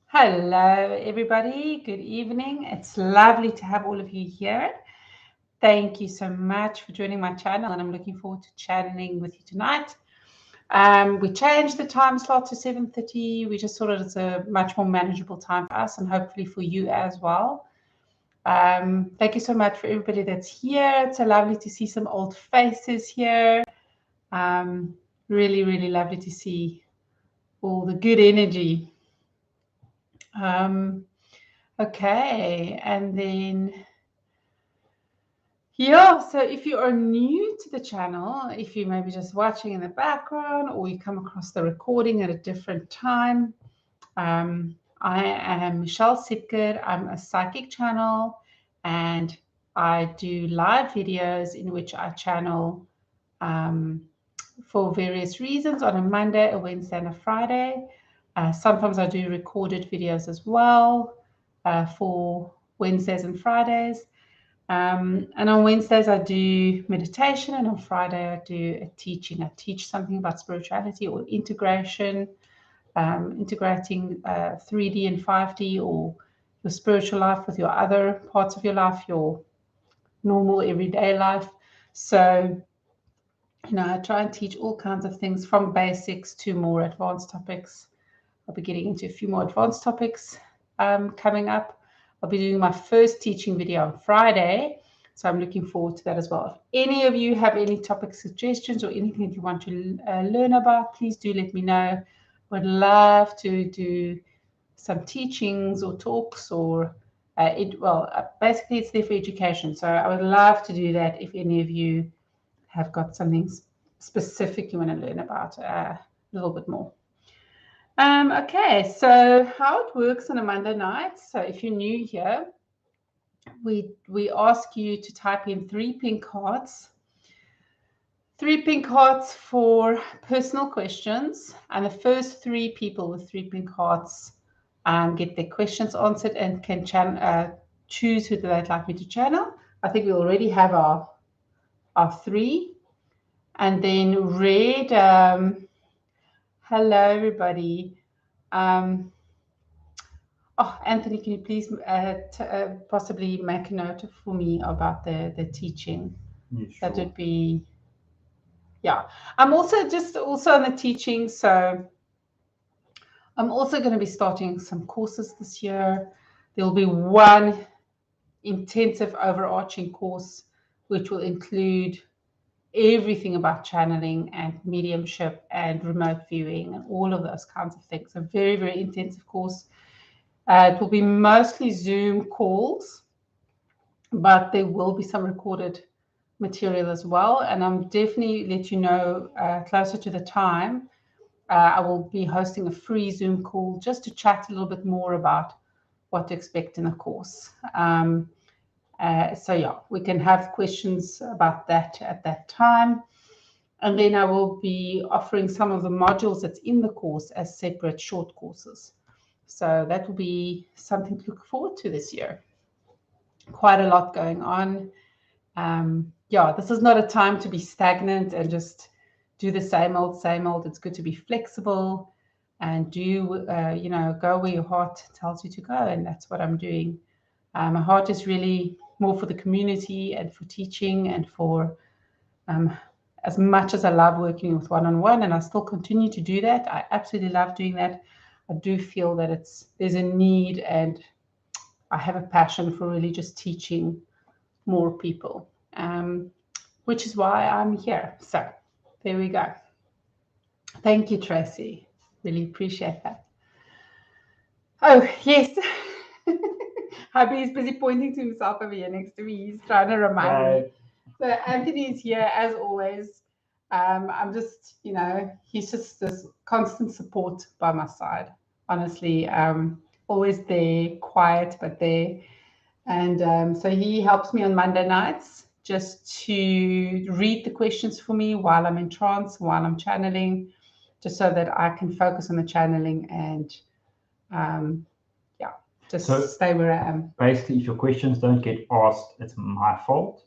Hello, everybody. Good evening. It's lovely to have all of you here. Thank you so much for joining my channel, and I'm looking forward to chatting with you tonight. We changed the time slot to 7:30. We just thought it's a much more manageable time for us, and hopefully for you as well. Thank you so much for everybody that's here. It's so lovely to see some old faces here. Really, really lovely to see all the good energy. Okay, and then, yeah, so if you are new to the channel, if you may be just watching in the background or you come across the recording at a different time, I am Michelle Sipker. I'm a psychic channel, and I do live videos in which I channel for various reasons on a Monday, a Wednesday, and a Friday. Sometimes I do recorded videos as well for Wednesdays and Fridays. And on Wednesdays, I do meditation, and on Friday, I do a teaching. I teach something about spirituality or integration, integrating 3D and 5D, or your spiritual life with your other parts of your life, your normal everyday life. So, I try and teach all kinds of things from basics to more advanced topics. I'll be getting into a few more advanced topics coming up. I'll be doing my first teaching video on Friday, so I'm looking forward to that as well. If any of you have any topic suggestions or anything that you want to learn about, please do let me know. Would love to do some teachings or talks, or basically it's there for education. So I would love to do that if any of you have got something specific you want to learn about a little bit more. Okay, so how it works on a Monday night. So if you're new here, we ask you to type in 3 pink cards. 3 pink cards for personal questions, and the first 3 people with 3 pink cards get their questions answered and can choose who they'd like me to channel. I think we already have our 3. And then red, hello everybody. Anthony, can you please possibly make a note for me about the teaching? Yeah, sure. That would be, yeah. I'm also on the teaching, so I'm also going to be starting some courses this year. There'll be one intensive overarching course, which will include everything about channeling and mediumship and remote viewing and all of those kinds of things. A very, very intensive course. It will be mostly Zoom calls, but there will be some recorded material as well. And I'm definitely let you know closer to the time. I will be hosting a free Zoom call just to chat a little bit more about what to expect in the course. So yeah, we can have questions about that at that time. And then I will be offering some of the modules that's in the course as separate short courses. So that will be something to look forward to this year. Quite a lot going on. Yeah, this is not a time to be stagnant and just do the same old, same old. It's good to be flexible and do, go where your heart tells you to go. And that's what I'm doing. My heart is really more for the community and for teaching and for as much as I love working with one-on-one, and I still continue to do that. I absolutely love doing that. I do feel that there's a need, and I have a passion for really just teaching more people, which is why I'm here. So there we go. Thank you, Tracy. Really appreciate that. Oh, yes. Hubby is busy pointing to himself over here next to me. He's trying to remind me. So Anthony is here as always. I'm just, he's just this constant support by my side. Honestly, always there, quiet, but there. And so he helps me on Monday nights just to read the questions for me while I'm in trance, while I'm channeling, just so that I can focus on the channeling and just stay where I am. Basically, if your questions don't get asked, it's my fault.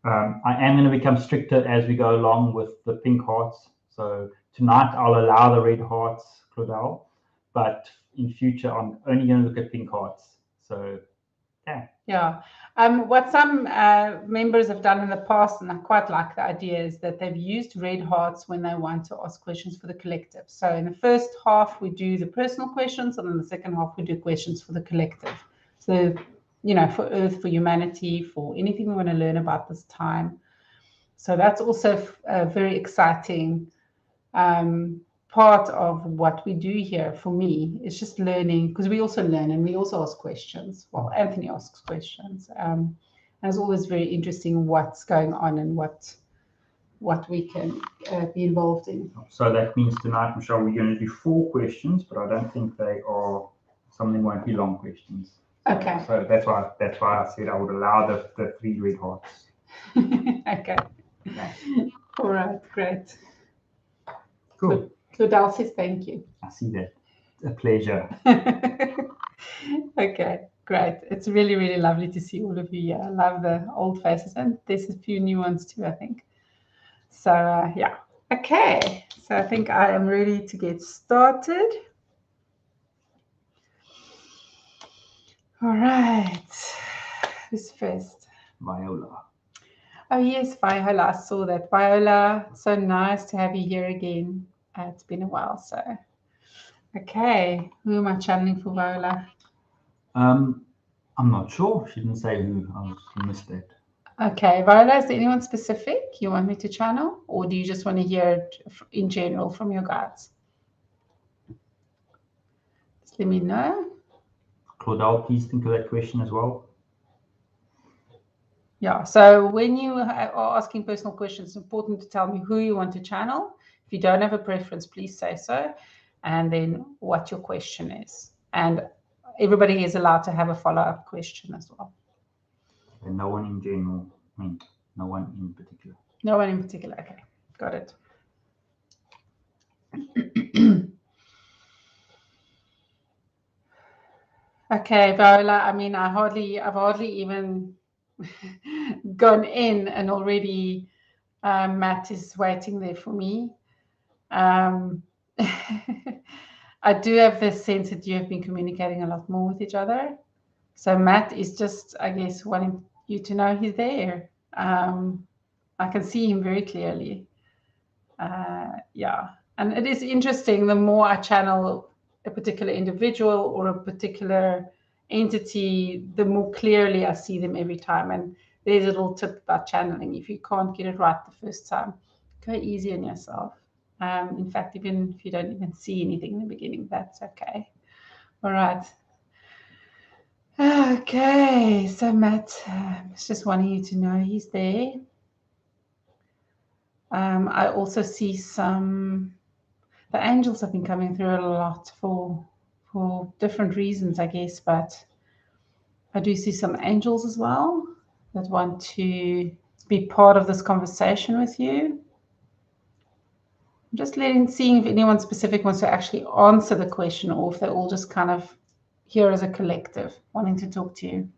I am going to become stricter as we go along with the pink hearts. So tonight I'll allow the red hearts, Claudel, but in future, I'm only going to look at pink hearts. So, yeah. Yeah. What some members have done in the past, and I quite like the idea, is that they've used red hearts when they want to ask questions for the collective. So in the first half, we do the personal questions, and in the second half, we do questions for the collective. So, you know, for Earth, for humanity, for anything we want to learn about this time. So that's also a very exciting part of what we do here. For me, it's just learning, because we also learn and we also ask questions. Well, Anthony asks questions, and it's always very interesting what's going on and what we can be involved in. So that means tonight, Michelle, we're going to do 4 questions, but I don't think some of them won't be long questions. Okay. So that's why I said I would allow the 3 red hearts. Okay. All right, great. Cool. Claudel says thank you. I see that. A pleasure. Okay, great. It's really, really lovely to see all of you here. I love the old faces, and there's a few new ones too, I think. So, yeah. Okay, so I think I am ready to get started. All right. Who's first? Viola. Oh, yes, Viola. I saw that. Viola, so nice to have you here again. It's been a while, so. Okay, who am I channeling for Viola? I'm not sure. She didn't say who. I missed it. Okay, Viola, is there anyone specific you want me to channel, or do you just want to hear it in general from your guides? Just let me know. Claudel, please think of that question as well. Yeah, so when you are asking personal questions, it's important to tell me who you want to channel. If you don't have a preference, please say so, and then what your question is. And everybody is allowed to have a follow-up question as well. And no one in general, no one in particular. No one in particular, okay, got it. Okay, Viola, I mean, I've hardly even gone in, and already Matt is waiting there for me. I do have this sense that you have been communicating a lot more with each other. So Matt is just, I guess, wanting you to know he's there. I can see him very clearly. Yeah, and it is interesting, the more I channel a particular individual or a particular entity, the more clearly I see them every time. And there's a little tip about channeling. If you can't get it right the first time, go easy on yourself. In fact, even if you don't even see anything in the beginning, that's okay. All right. Okay, so Matt is just wanting you to know he's there. I also see the angels have been coming through a lot for different reasons, I guess, but I do see some angels as well that want to be part of this conversation with you. I'm just seeing if anyone specific wants to actually answer the question, or if they're all just kind of here as a collective wanting to talk to you.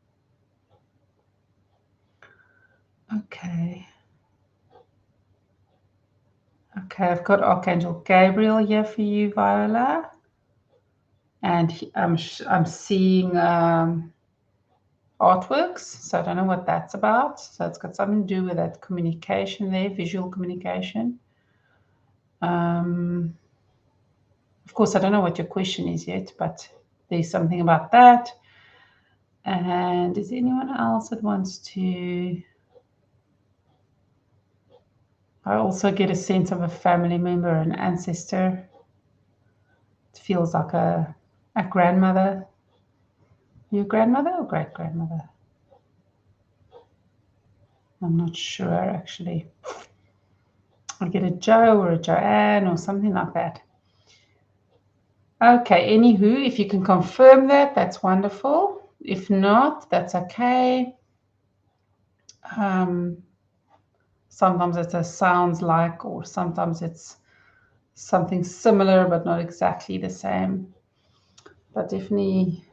Okay. Okay, I've got Archangel Gabriel here for you, Viola. And I'm seeing artworks, so I don't know what that's about. So it's got something to do with that communication there, visual communication. Of course, I don't know what your question is yet, but there's something about that. And is there anyone else that wants to? I also get a sense of a family member, an ancestor. It feels like a grandmother. Your grandmother or great-grandmother? I'm not sure, actually. I get a Joe or a Joanne or something like that. Okay, anywho, if you can confirm that, that's wonderful. If not, that's okay. Sometimes it's a sounds like, or sometimes it's something similar, but not exactly the same. But definitely,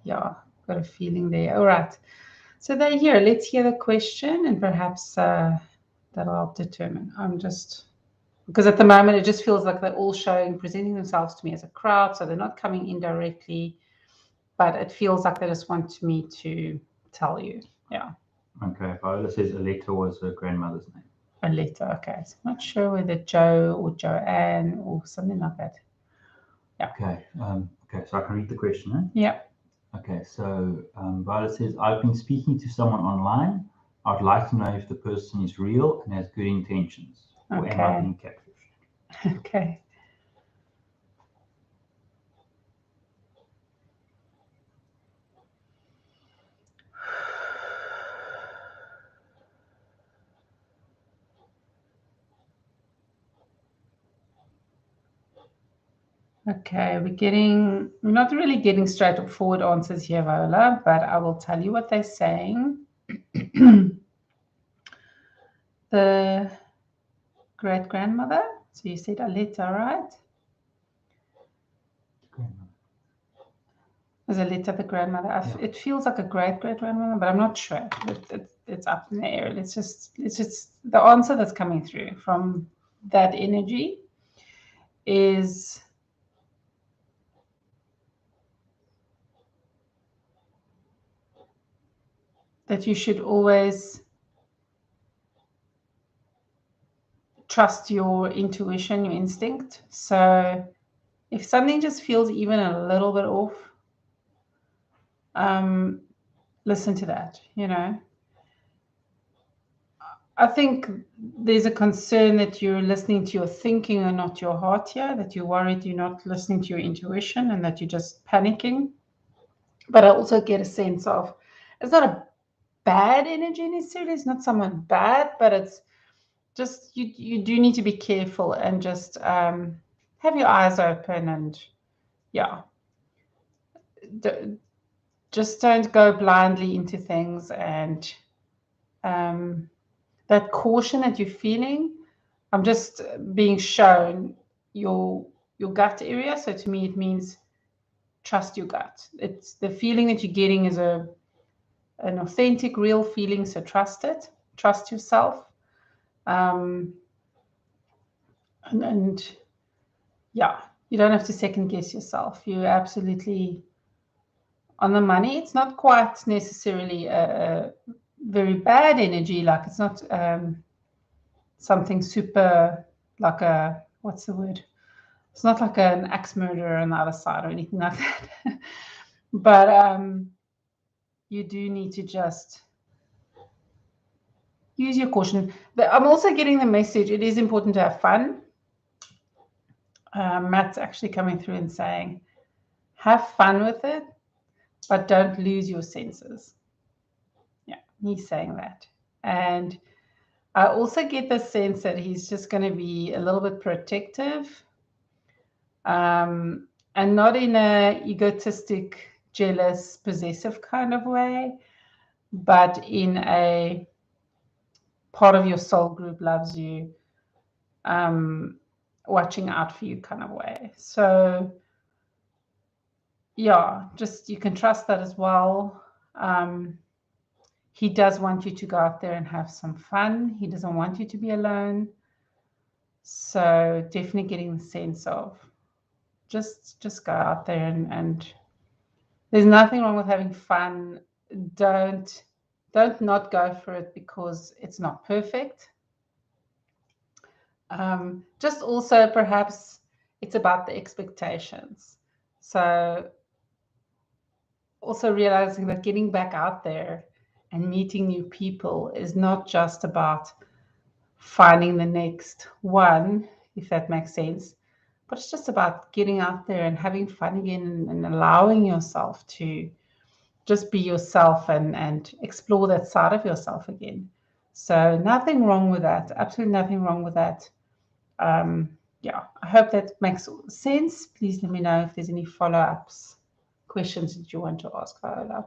yeah, got a feeling there. All right. So they're here. Let's hear the question, and perhaps that'll help determine. I'm just Because at the moment, it just feels like they're all presenting themselves to me as a crowd. So they're not coming in directly, but it feels like they just want me to tell you. Yeah. Okay. Viola says Aletta was her grandmother's name. Aletta. Okay. So I'm not sure whether Joe or Joanne or something like that. Yeah. Okay. Okay. So I can read the question, eh? Yeah. Okay. So Viola says, I've been speaking to someone online. I'd like to know if the person is real and has good intentions, or am I being catfished? Okay. Okay, we're not really getting straightforward answers here, Viola, but I will tell you what they're saying. The great-grandmother, so you said Aletta, right? Is Aletta the grandmother? Yeah. It feels like a great-great-grandmother, but I'm not sure. It's up in the air. It's just the answer that's coming through from that energy is that you should always trust your intuition, your instinct. So if something just feels even a little bit off, listen to that, I think there's a concern that you're listening to your thinking and not your heart here, that you're worried you're not listening to your intuition and that you're just panicking. But I also get a sense of it's not a bad energy necessarily. It's not someone bad, but it's just you do need to be careful and just have your eyes open and just don't go blindly into things. And that caution that you're feeling, I'm just being shown your gut area. So to me, it means trust your gut. It's the feeling that you're getting is an authentic, real feeling. So trust it. Trust yourself. And you don't have to second guess yourself. You're absolutely on the money. It's not quite necessarily a very bad energy. Like it's not something super like what's the word? It's not like an axe murderer on the other side or anything like that. But you do need to just use your caution. I'm also getting the message, it is important to have fun. Matt's actually coming through and saying, have fun with it, but don't lose your senses. Yeah, he's saying that. And I also get the sense that he's just going to be a little bit protective, and not in a egotistic, jealous, possessive kind of way, but in a part of your soul group loves you, watching out for you kind of way. So just you can trust that as well. He does want you to go out there and have some fun. He doesn't want you to be alone. So definitely getting the sense of just go out there and there's nothing wrong with having fun. Don't not go for it because it's not perfect. Just also perhaps it's about the expectations. So also realizing that getting back out there and meeting new people is not just about finding the next one, if that makes sense, but it's just about getting out there and having fun again and allowing yourself to just be yourself and explore that side of yourself again. So nothing wrong with that. Absolutely nothing wrong with that. I hope that makes sense. Please let me know if there's any follow-ups, questions that you want to ask Viola.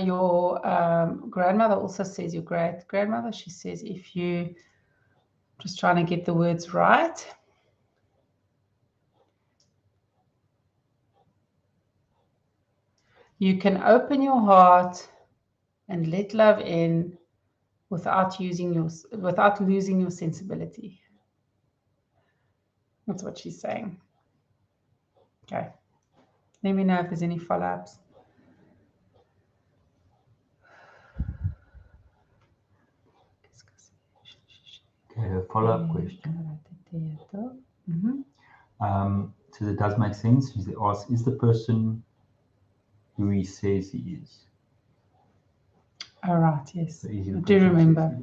Your grandmother also says, your great-grandmother, she says, if you, just trying to get the words right. You can open your heart and let love in without losing your sensibility. That's what she's saying. Okay. Let me know if there's any follow-ups. Okay, a follow-up question. So it does make sense. He asks, is the person who he says he is? All right, yes. So I do remember.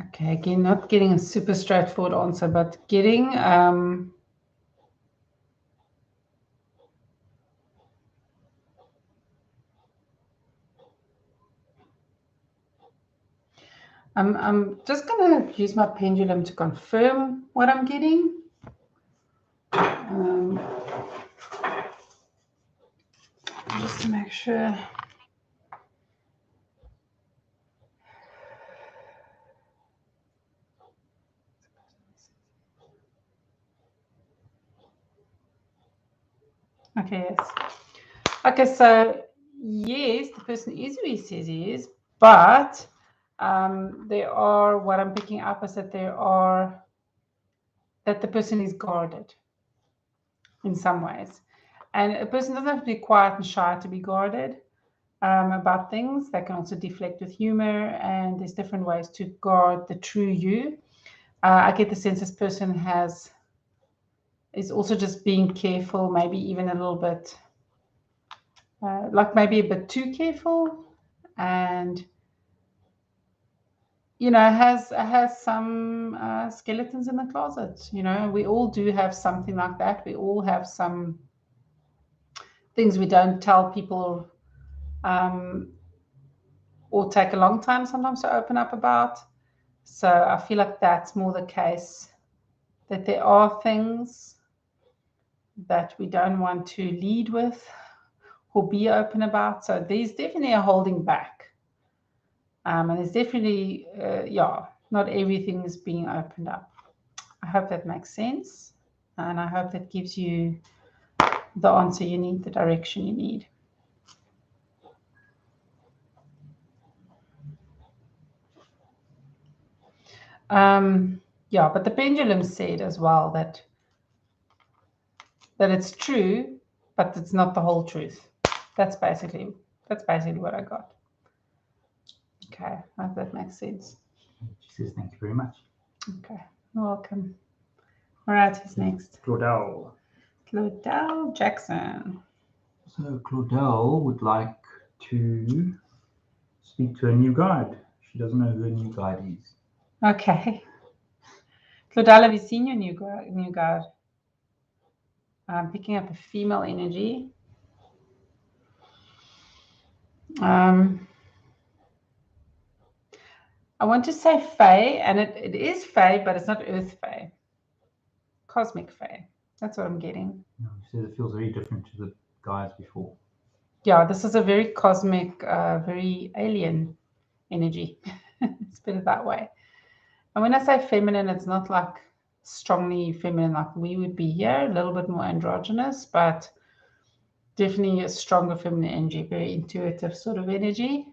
Okay, again, not getting a super straightforward answer, but getting I'm just going to use my pendulum to confirm what I'm getting. Just to make sure. Okay, yes. Okay, so yes, the person is who he says he is, but there are, what I'm picking up is that that the person is guarded in some ways. And a person doesn't have to be quiet and shy to be guarded about things. They can also deflect with humor, and there's different ways to guard the true you. I get the sense this person is also just being careful, maybe even a little bit, like maybe a bit too careful, and has some skeletons in the closet. We all do have something like that. We all have some things we don't tell people, or take a long time sometimes to open up about. So I feel like that's more the case, that there are things that we don't want to lead with or be open about. So there's definitely a holding back. And there's definitely, not everything is being opened up. I hope that makes sense. And I hope that gives you the answer you need, the direction you need. But the pendulum said as well that it's true, but it's not the whole truth. That's basically what I got. Okay, I hope that makes sense. She says, thank you very much. Okay, you're welcome. All right, who's next? Claudel Jackson. So Claudel would like to speak to a new guide. She doesn't know who a new guide is. Okay. Claudel, have you seen your new guide? I'm picking up a female energy. I want to say Fae, and it is Fae, but it's not Earth Fae. Cosmic Fae. That's what I'm getting. No, she says it feels very different to the guides before. Yeah, this is a very cosmic, very alien energy. Let's put it that way. And when I say feminine, it's not like strongly feminine like we would be here, a little bit more androgynous, but definitely a stronger feminine energy, very intuitive sort of energy.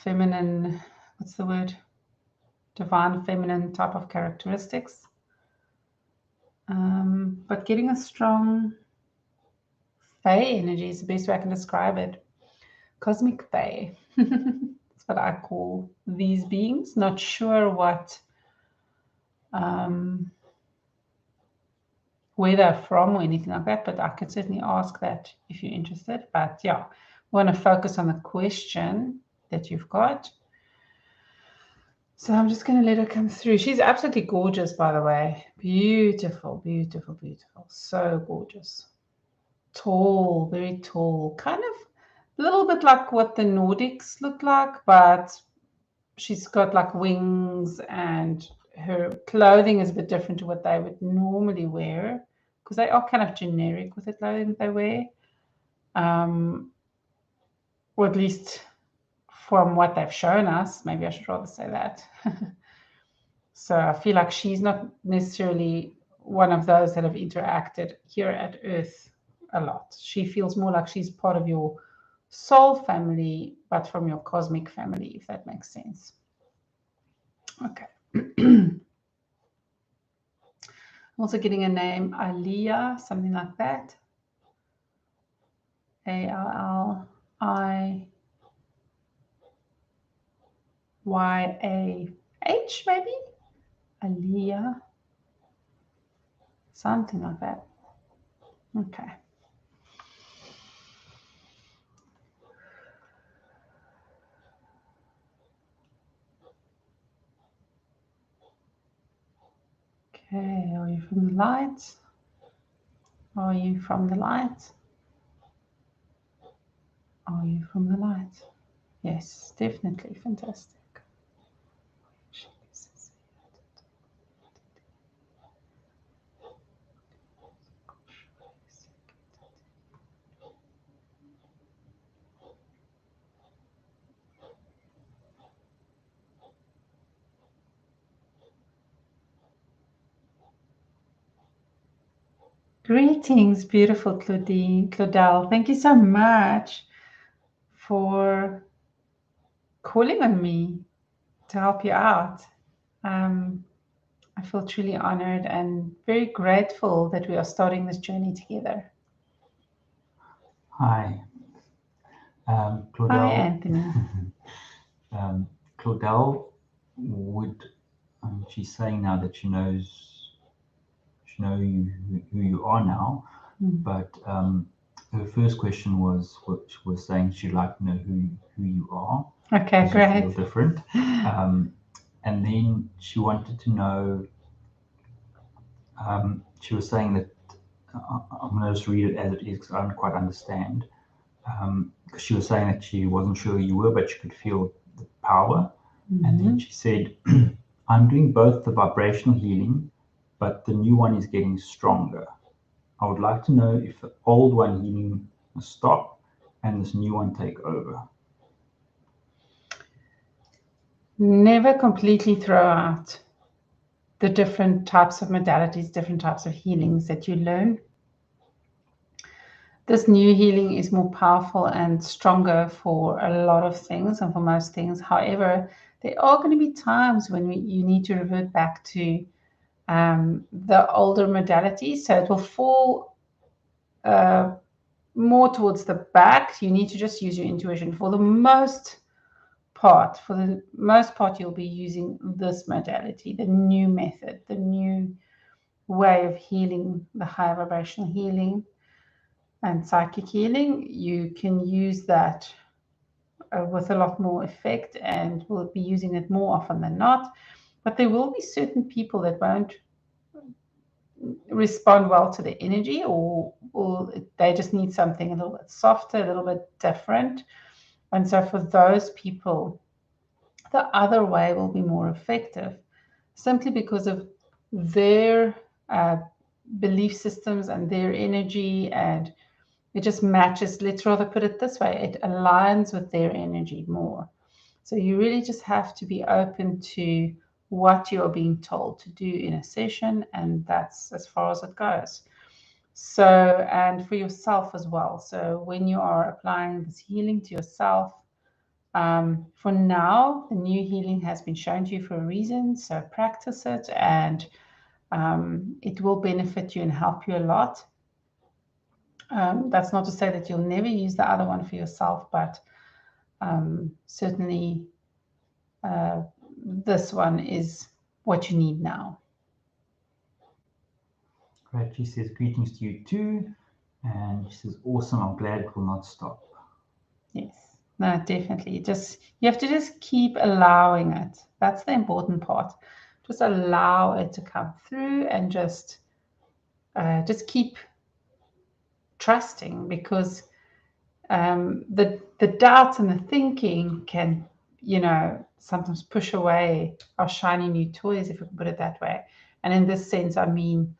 Feminine, what's the word? Divine feminine type of characteristics. But getting a strong Fae energy is the best way I can describe it. Cosmic Fae. That's what I call these beings. Not sure where they're from or anything like that, but I could certainly ask that if you're interested. But yeah, we want to focus on the question that you've got. So I'm just going to let her come through. She's absolutely gorgeous, by the way. Beautiful, beautiful, beautiful. So gorgeous. Tall, very tall. Kind of a little bit like what the Nordics look like, but she's got like wings, and her clothing is a bit different to what they would normally wear, because they are kind of generic with the clothing they wear. Or at least from what they've shown us. Maybe I should rather say that. So I feel like she's not necessarily one of those that have interacted here at Earth a lot. She feels more like she's part of your soul family, but from your cosmic family, if that makes sense. Okay. I'm also getting a name, Aliyah, something like that. Aliyah, maybe? Aliyah. Something like that. Okay. Okay, are you from the light? Are you from the light? Are you from the light? Yes, definitely. Fantastic. Greetings, beautiful Claudel. Thank you so much for calling on me to help you out. I feel truly honored and very grateful that we are starting this journey together. Hi. Claudel. Hi, Anthony. Claudel would, she's saying now that she knows who you are now, but her first question was what she was saying she'd like to know who you are. Okay, great. You feel different. And then she wanted to know, she was saying that, I'm going to just read it as it is because I don't quite understand. Because she was saying that she wasn't sure who you were, but she could feel the power. And then she said, I'm doing both the vibrational healing, but the new one is getting stronger. I would like to know if the old one healing will stop and this new one take over. Never completely throw out the different types of modalities, different types of healings that you learn. This new healing is more powerful and stronger for a lot of things and for most things. However, there are going to be times when you need to revert back to the older modalities. So it will fall more towards the back. You need to just use your intuition. For the most part, you'll be using this modality, the new method, the new way of healing, the high vibrational healing and psychic healing. You can use that with a lot more effect, and we'll be using it more often than not. But there will be certain people that won't respond well to the energy, or they just need something a little bit softer, a little bit different. And so for those people, the other way will be more effective, simply because of their belief systems and their energy, and it just matches. Let's rather put it this way, it aligns with their energy more. So you really just have to be open to what you are being told to do in a session, and that's as far as it goes. So, and for yourself as well. So when you are applying this healing to yourself, for now, the new healing has been shown to you for a reason. So practice it, and it will benefit you and help you a lot. That's not to say that you'll never use the other one for yourself, but certainly this one is what you need now. Great. She says greetings to you too. And she says, awesome. I'm glad it will not stop. Yes, no, definitely. You have to just keep allowing it. That's the important part. Just allow it to come through, and just keep trusting, because the doubts and the thinking can, sometimes push away our shiny new toys, if we can put it that way. And in this sense, I mean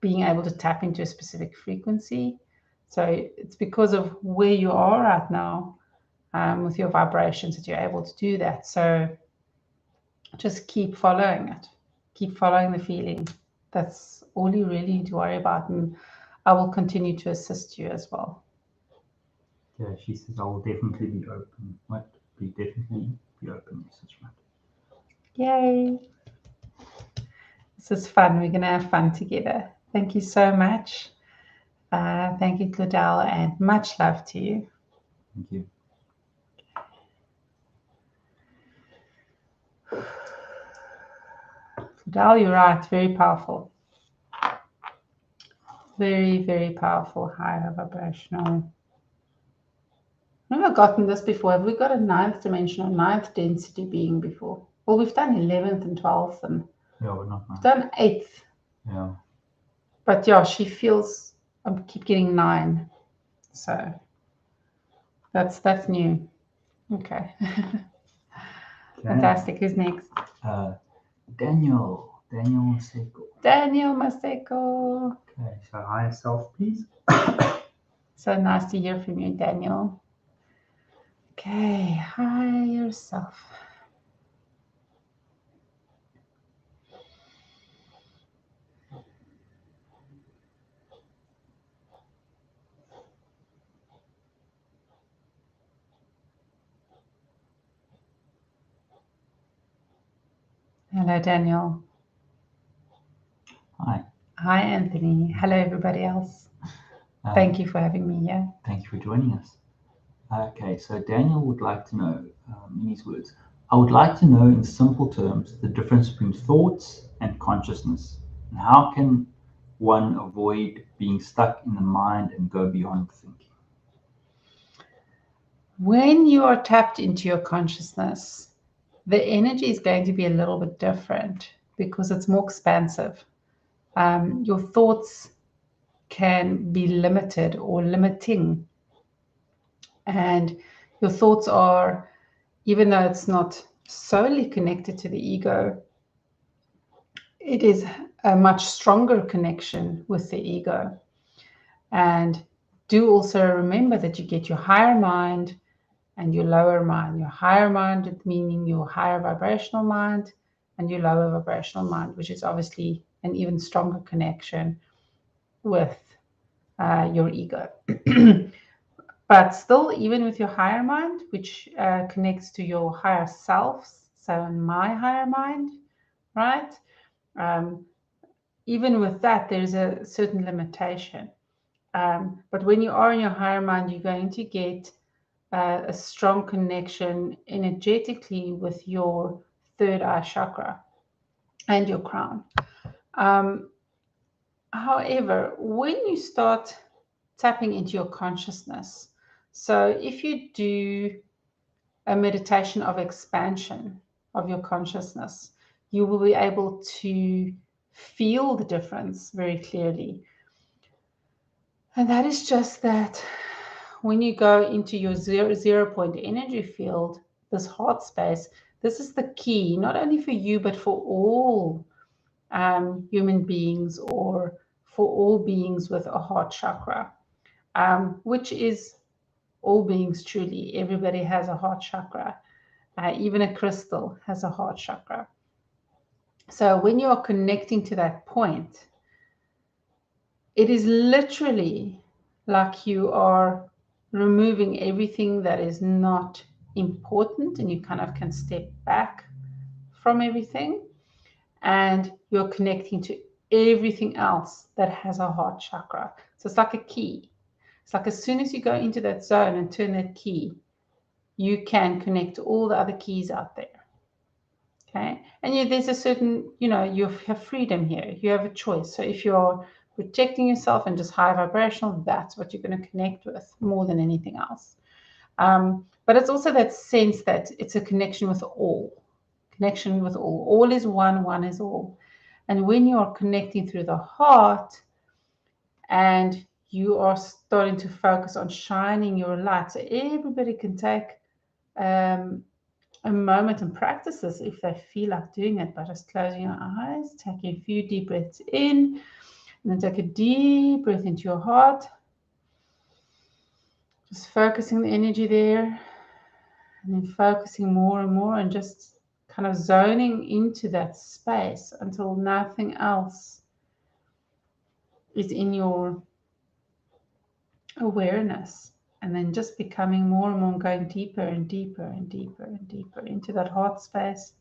being able to tap into a specific frequency. So it's because of where you are right now. with your vibrations, that you're able to do that. So just keep following it. Keep following the feeling. That's all you really need to worry about. And I will continue to assist you as well. Yeah, she says, I will definitely be open. What? Definitely be open. Such right. Yay. This is fun. We're going to have fun together. Thank you so much. Thank you, Claudel, and much love to you. Thank you. Claudel, you're right. Very powerful. Very, very powerful, higher vibrational. I've never gotten this before. Have we got a 9th dimensional, 9th density being before? Well, we've done 11th and 12th, and yeah, but not 9th. We've done 8th. Yeah. But yeah, she feels I keep getting 9. So that's new. Okay. Fantastic. Who's next? Daniel Maseko. Daniel Maseko. Okay, so higher self, please. So nice to hear from you, Daniel. Okay, higher self. Hello, Daniel. Hi. Hi, Anthony. Hello, everybody else. Thank you for having me here. Thank you for joining us. Okay, so Daniel would like to know, in his words, I would like to know in simple terms the difference between thoughts and consciousness, and how can one avoid being stuck in the mind and go beyond thinking? When you are tapped into your consciousness, the energy is going to be a little bit different because it's more expansive. Your thoughts can be limited or limiting. And your thoughts are, even though it's not solely connected to the ego, it is a much stronger connection with the ego. And do also remember that you get your higher mind and your lower mind. Your higher mind meaning your higher vibrational mind, and your lower vibrational mind, which is obviously an even stronger connection with your ego. But still, even with your higher mind, which connects to your higher selves, so in my higher mind, right? Even with that, there's a certain limitation. But when you are in your higher mind, you're going to get a strong connection energetically with your third eye chakra and your crown. However, when you start tapping into your consciousness, so if you do a meditation of expansion of your consciousness, you will be able to feel the difference very clearly. And that is just that when you go into your zero point energy field, this heart space, this is the key, not only for you, but for all human beings, or for all beings with a heart chakra, which is all beings truly. Everybody has a heart chakra. Even a crystal has a heart chakra. So when you are connecting to that point, it is literally like you are removing everything that is not important, and you kind of can step back from everything, and you're connecting to everything else that has a heart chakra. So it's like a key. It's like as soon as you go into that zone and turn that key, you can connect to all the other keys out there. Okay, and there's a certain, you have freedom here. You have a choice. So if you're protecting yourself and just high vibrational, that's what you're going to connect with more than anything else. But it's also that sense that it's a connection with all. Connection with all. All is one, one is all. And when you are connecting through the heart and you are starting to focus on shining your light, so everybody can take a moment and practice this if they feel like doing it by just closing your eyes, taking a few deep breaths in, and then take a deep breath into your heart. Just focusing the energy there. And then focusing more and more and just kind of zoning into that space until nothing else is in your awareness. And then just becoming more and more, going deeper and deeper and deeper and deeper into that heart space.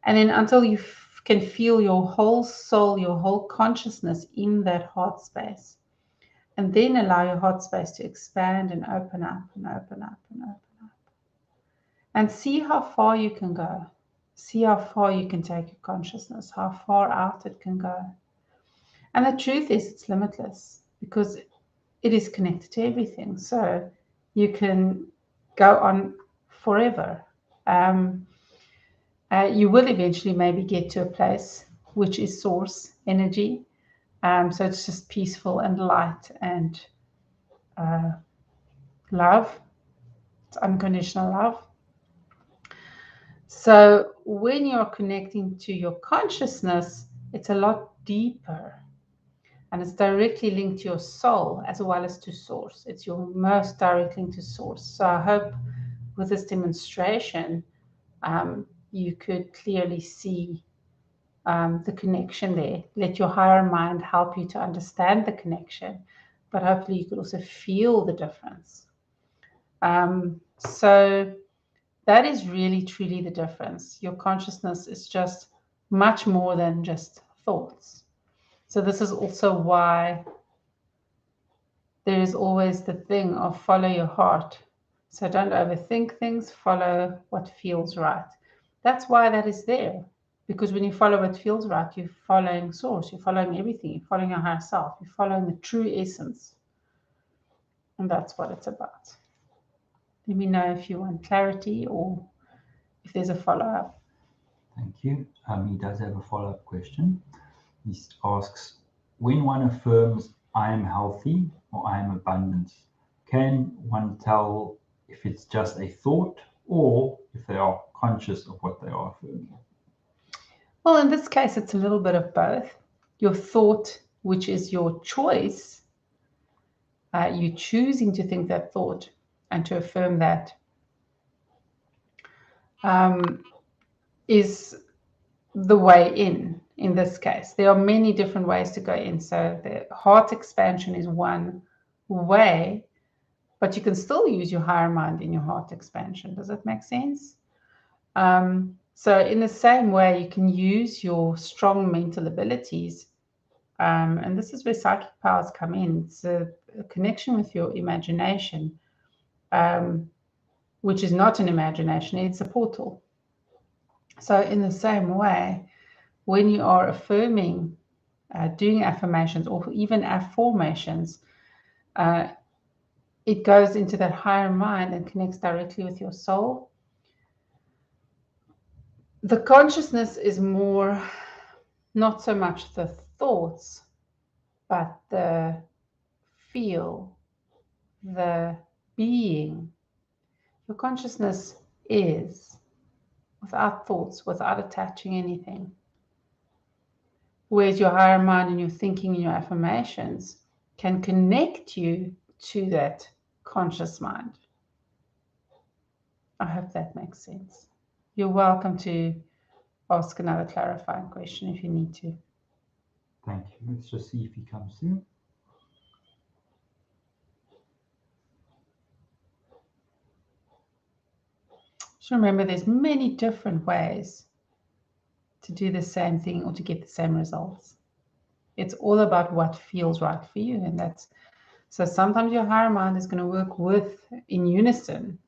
And then until you can feel your whole soul, your whole consciousness in that heart space. And then allow your heart space to expand and open up and open up and open up. And see how far you can go. See how far you can take your consciousness, how far out it can go. And the truth is, it's limitless because it is connected to everything. So you can go on forever. You will eventually maybe get to a place which is source energy. So it's just peaceful and light and love. It's unconditional love. So when you're connecting to your consciousness, it's a lot deeper. And it's directly linked to your soul as well as to source. It's your most direct link to source. So I hope with this demonstration, you could clearly see the connection there. Let your higher mind help you to understand the connection, but hopefully you could also feel the difference. So that is really, truly the difference. Your consciousness is just much more than just thoughts. So this is also why there is always the thing of follow your heart. So don't overthink things, follow what feels right. That's why that is there. Because when you follow what feels right, you're following source, you're following everything, you're following your higher self, you're following the true essence. And that's what it's about. Let me know if you want clarity or if there's a follow-up. Thank you. He does have a follow-up question. He asks, when one affirms, I am healthy or I am abundance, can one tell if it's just a thought or if they are conscious of what they are affirming? Well, in this case, it's a little bit of both. Your thought, which is your choice, you choosing to think that thought and to affirm that, is the way in this case. There are many different ways to go in. So the heart expansion is one way, but you can still use your higher mind in your heart expansion. Does that make sense? So in the same way, you can use your strong mental abilities. And this is where psychic powers come in. It's a connection with your imagination, which is not an imagination, it's a portal. So in the same way, when you are affirming, doing affirmations or even affirmations, it goes into that higher mind and connects directly with your soul. The consciousness is more, not so much the thoughts, but the feel, the being. Your consciousness is, without thoughts, without attaching anything. Whereas your higher mind and your thinking and your affirmations can connect you to that conscious mind. I hope that makes sense. You're welcome to ask another clarifying question if you need to. Thank you. Let's just see if he comes through. So remember, there's many different ways to do the same thing or to get the same results. It's all about what feels right for you. And that's, so sometimes your higher mind is going to work with in unison,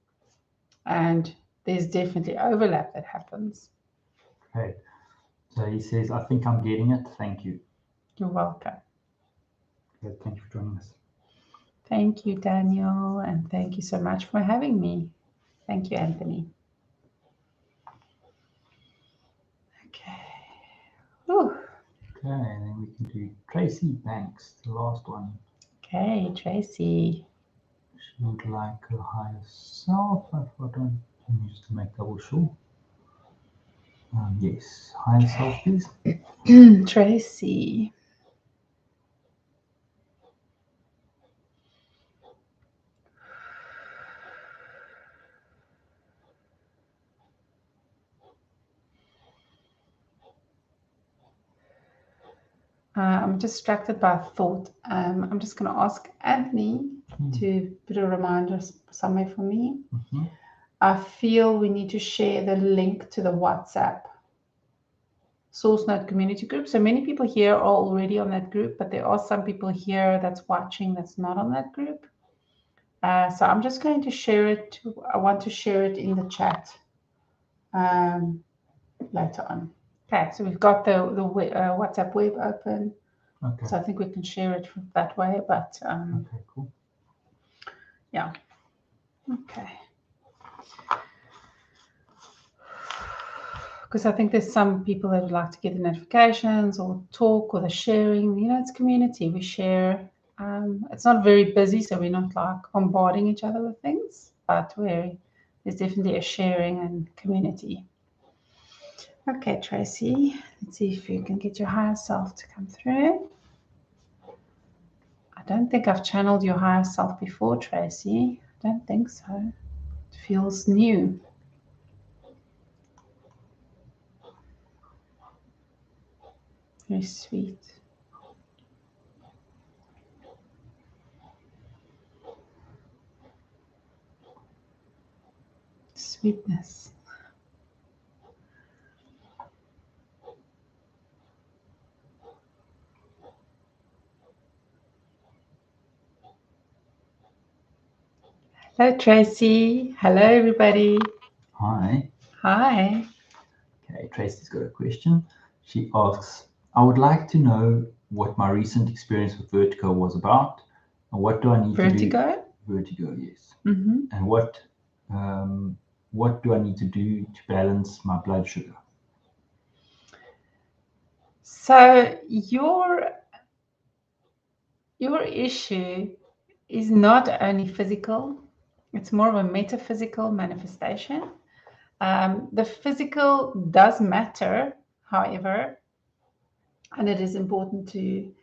and there's definitely overlap that happens. Okay. So he says, I think I'm getting it. Thank you. You're welcome. Okay, thank you for joining us. Thank you, Daniel, and thank you so much for having me. Thank you, Anthony. Okay. Whew. Okay, and then we can do Tracy Banks, the last one. Okay, Tracy. She would like her higher self. I've forgotten. I need to make double sure. Yes, higher self, please. Tracy. I'm distracted by a thought. I'm just going to ask Anthony to put a reminder somewhere for me. I feel we need to share the link to the WhatsApp Source Node community group. So many people here are already on that group, but there are some people here that's watching that's not on that group. So I'm just going to share it. I want to share it in the chat later on. Okay, so we've got the WhatsApp web open. Okay. So I think we can share it that way, but okay, cool. Yeah. Okay. Because I think there's some people that would like to get the notifications or talk or the sharing. You know, it's community. We share. It's not very busy, so we're not like bombarding each other with things, but there's definitely a sharing and community. Okay, Tracy, let's see if you can get your higher self to come through. I don't think I've channeled your higher self before, Tracy. I don't think so. It feels new. Very sweet. Sweetness. Hello, Tracy. Hello, everybody. Hi. Hi. Okay, Tracy's got a question. She asks, I would like to know what my recent experience with vertigo was about, and what do I need to do? Vertigo, yes. And what do I need to do to balance my blood sugar? So your issue is not only physical, it's more of a metaphysical manifestation. The physical does matter, however, and it is important to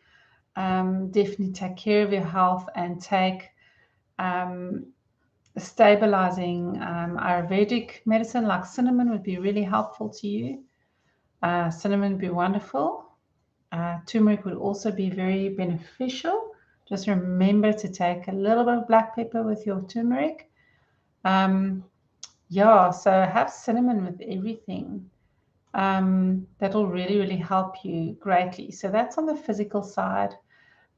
definitely take care of your health and take stabilizing Ayurvedic medicine like cinnamon would be really helpful to you. Cinnamon would be wonderful. Turmeric would also be very beneficial. Just remember to take a little bit of black pepper with your turmeric. Yeah, so have cinnamon with everything. That will really, really help you greatly. So that's on the physical side.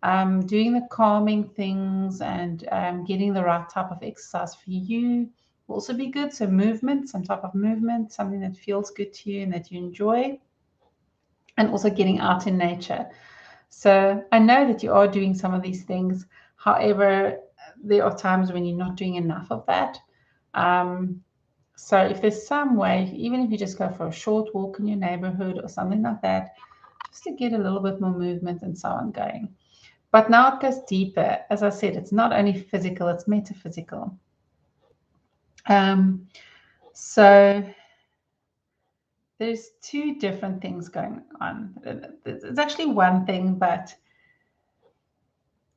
Doing the calming things and getting the right type of exercise for you will also be good. So movement, some type of movement, something that feels good to you and that you enjoy. And also getting out in nature. So I know that you are doing some of these things. However, there are times when you're not doing enough of that. So if there's some way, even if you just go for a short walk in your neighborhood or something like that, just to get a little bit more movement and so on going. But now it goes deeper. As I said, it's not only physical, it's metaphysical. So there's two different things going on. It's actually one thing, but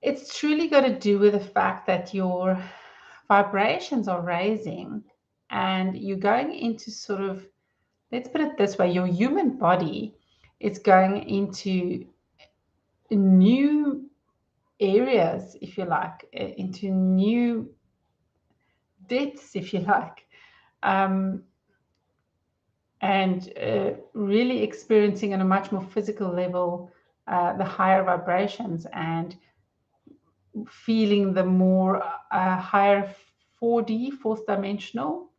it's truly got to do with the fact that your vibrations are raising and you're going into sort of, let's put it this way, your human body is going into new areas, if you like, into new depths, if you like, and really experiencing on a much more physical level the higher vibrations and feeling the more higher 4D, fourth dimensional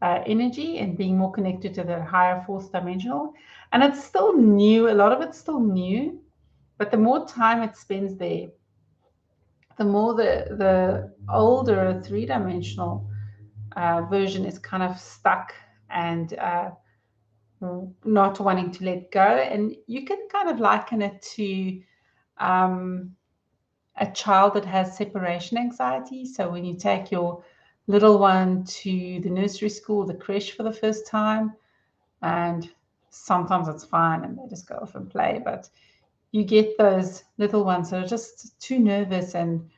energy and being more connected to the higher fourth dimensional. And it's still new. A lot of it's still new, but the more time it spends there, the more the older three-dimensional version is kind of stuck and not wanting to let go. And you can kind of liken it to a child that has separation anxiety. So when you take your little one to the nursery school, the creche for the first time, and sometimes it's fine and they just go off and play, but you get those little ones that are just too nervous and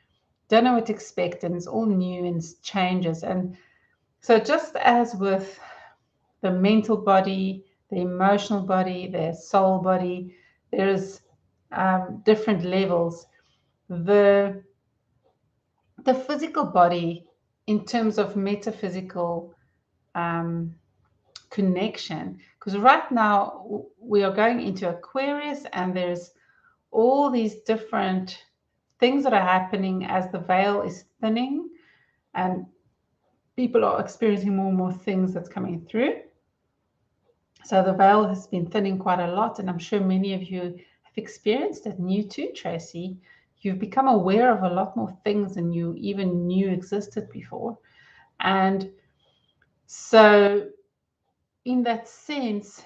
don't know what to expect, and it's all new and changes. And so just as with the mental body, the emotional body, the soul body, there's different levels. The physical body, in terms of metaphysical connection, because right now we are going into Aquarius, and there's all these different things that are happening as the veil is thinning, and people are experiencing more and more things that's coming through. So the veil has been thinning quite a lot, and I'm sure many of you have experienced it. And you too, Tracy. You've become aware of a lot more things than you even knew existed before. And so in that sense,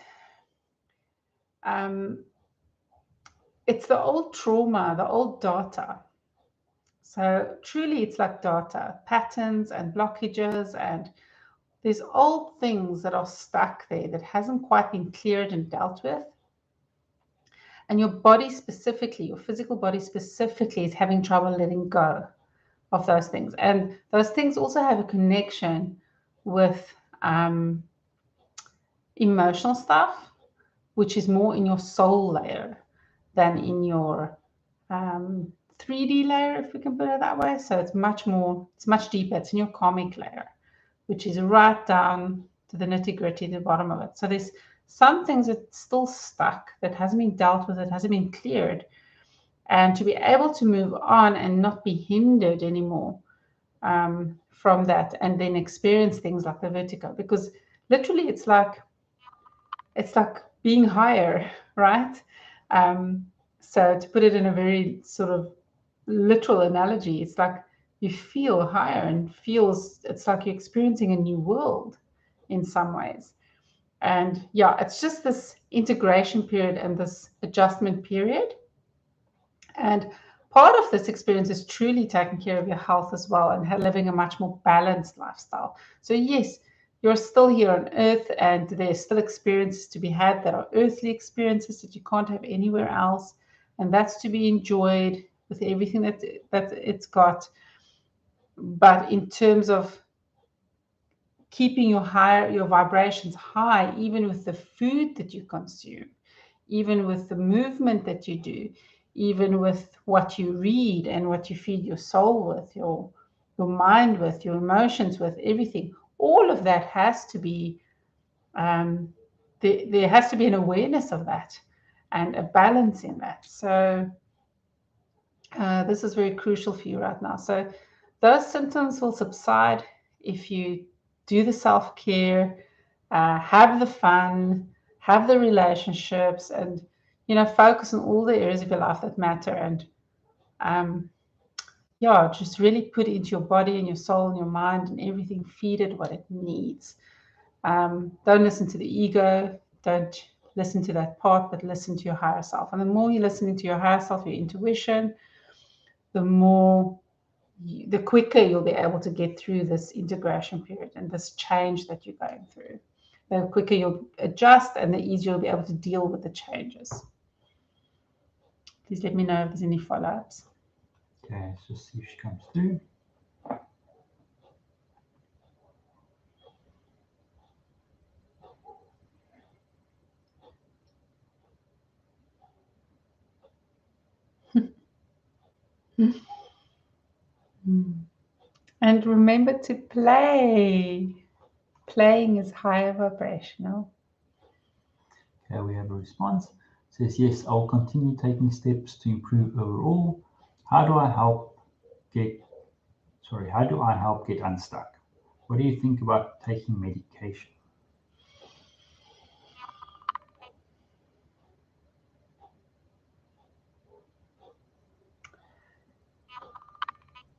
it's the old trauma, the old data. So truly it's like data, patterns and blockages, and there's old things that are stuck there that hasn't quite been cleared and dealt with. And your body specifically, your physical body specifically, is having trouble letting go of those things. And those things also have a connection with emotional stuff, which is more in your soul layer than in your 3D layer, if we can put it that way. So it's much deeper. It's in your karmic layer, which is right down to the nitty-gritty, the bottom of it. So there's some things that's still stuck, that hasn't been dealt with, that hasn't been cleared. And to be able to move on and not be hindered anymore from that, and then experience things like the vertigo, because literally it's like being higher, right? So to put it in a very sort of literal analogy, it's like you feel higher, and it's like you're experiencing a new world in some ways. And yeah, it's just this integration period and this adjustment period. And part of this experience is truly taking care of your health as well, and living a much more balanced lifestyle. So yes, you're still here on earth, and there's still experiences to be had that are earthly experiences that you can't have anywhere else, and that's to be enjoyed with everything that it's got. But in terms of keeping your vibrations high, even with the food that you consume, even with the movement that you do, even with what you read and what you feed your soul with, your mind with, your emotions with, everything, all of that has to be, there has to be an awareness of that and a balance in that. So this is very crucial for you right now. So those symptoms will subside if you do the self-care, have the fun, have the relationships, and focus on all the areas of your life that matter. And just really put it into your body and your soul and your mind and everything. Feed it what it needs. Don't listen to the ego. Don't listen to that part, but listen to your higher self. And the more you're listening to your higher self, your intuition, the quicker you'll be able to get through this integration period and this change that you're going through. The quicker you'll adjust, and the easier you'll be able to deal with the changes. Please let me know if there's any follow-ups. Okay, let's just see if she comes through. And remember to play. Playing is higher vibrational. Okay, we have a response. It says, yes, I'll continue taking steps to improve overall. How do I help get unstuck? What do you think about taking medication?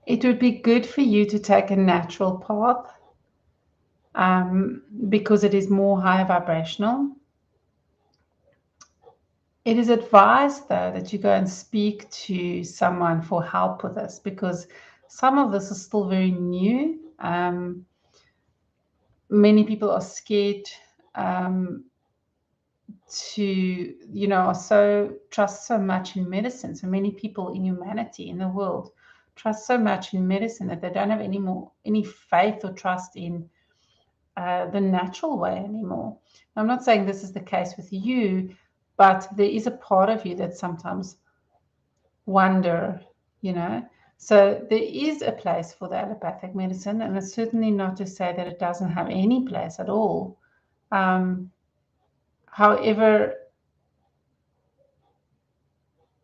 It would be good for you to take a natural path, because it is more high vibrational. It is advised, though, that you go and speak to someone for help with this, because some of this is still very new. Many people are scared trust so much in medicine. So many people in humanity, in the world, trust so much in medicine that they don't have any faith or trust in the natural way anymore. I'm not saying this is the case with you, but there is a part of you that sometimes wonder, you know. So there is a place for the allopathic medicine, and it's certainly not to say that it doesn't have any place at all. However,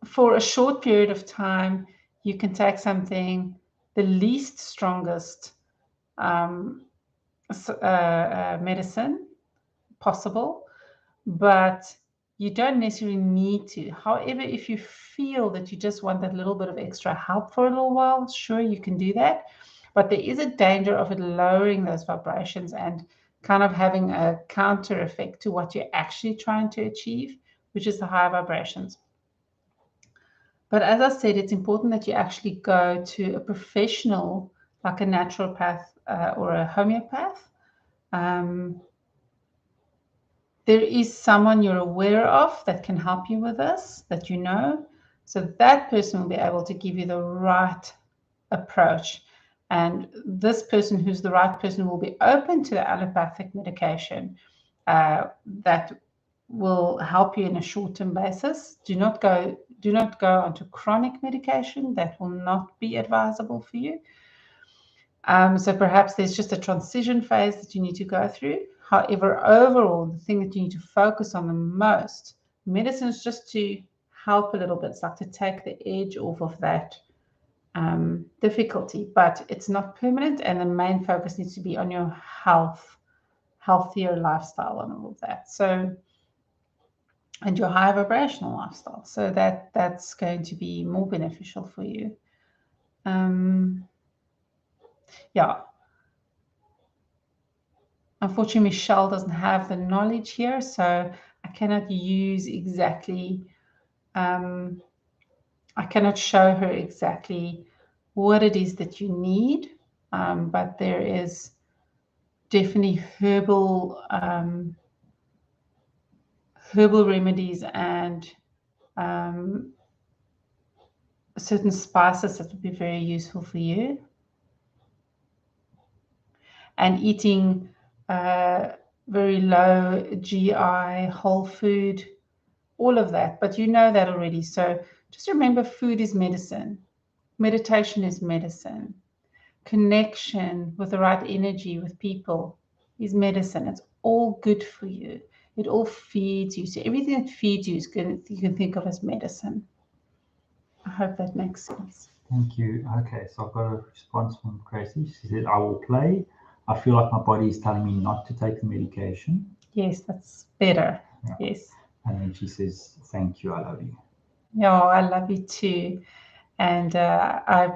for a short period of time, you can take something, the least strongest medicine possible, but you don't necessarily need to. However, if you feel that you just want that little bit of extra help for a little while, sure, you can do that. But there is a danger of it lowering those vibrations and kind of having a counter effect to what you're actually trying to achieve, which is the higher vibrations. But as I said, it's important that you actually go to a professional, like a naturopath or a homeopath. There is someone you're aware of that can help you with this, that you know. So that person will be able to give you the right approach. And this person who's the right person will be open to the allopathic medication that will help you in a short-term basis. Do not go onto chronic medication. That will not be advisable for you. So perhaps there's just a transition phase that you need to go through. However, overall, the thing that you need to focus on the most, medicine is just to help a little bit. It's like to take the edge off of that difficulty, but it's not permanent. And the main focus needs to be on your health, healthier lifestyle and all of that. So, and your higher vibrational lifestyle. So that's going to be more beneficial for you. Yeah. Unfortunately, Michelle doesn't have the knowledge here, so I cannot use exactly, I cannot show her exactly what it is that you need, but there is definitely herbal remedies and certain spices that would be very useful for you. And eating very low GI, whole food, all of that. But you know that already. So just remember, food is medicine. Meditation is medicine. Connection with the right energy with people is medicine. It's all good for you. It all feeds you. So everything that feeds you is good. You can think of as medicine. I hope that makes sense. Thank you. Okay, so I've got a response from Gracie. She said, I will play. I feel like my body is telling me not to take the medication. Yes, that's better. Yeah. Yes. And then she says, thank you, I love you. Yeah, I love you too. And I'm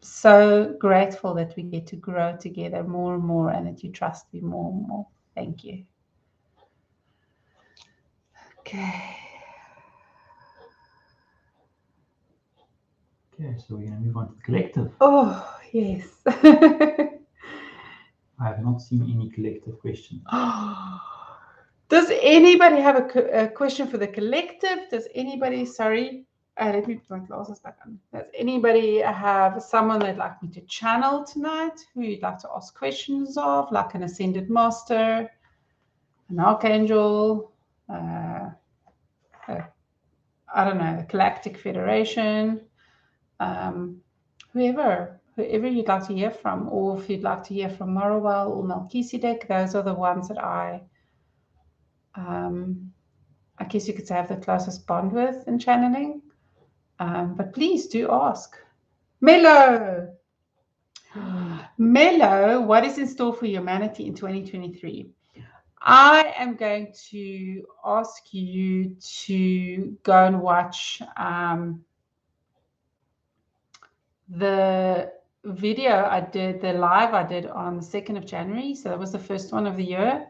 so grateful that we get to grow together more and more, and that you trust me more and more. Thank you. Okay. Okay, so we're going to move on to the collective. Oh, yes. I have not seen any collective questions. Does anybody have a question for the collective? Does anybody, sorry, let me put my glasses back on. Does anybody have someone they'd like me to channel tonight, who you'd like to ask questions of, like an ascended master, an archangel, I don't know, the Galactic Federation, whoever you'd like to hear from, or if you'd like to hear from Morowell or Melchizedek, those are the ones that I guess you could say I have the closest bond with in channeling. But please do ask. Mello, what is in store for humanity in 2023? I am going to ask you to go and watch the video I did, the live I did on the 2nd of January. So that was the first one of the year,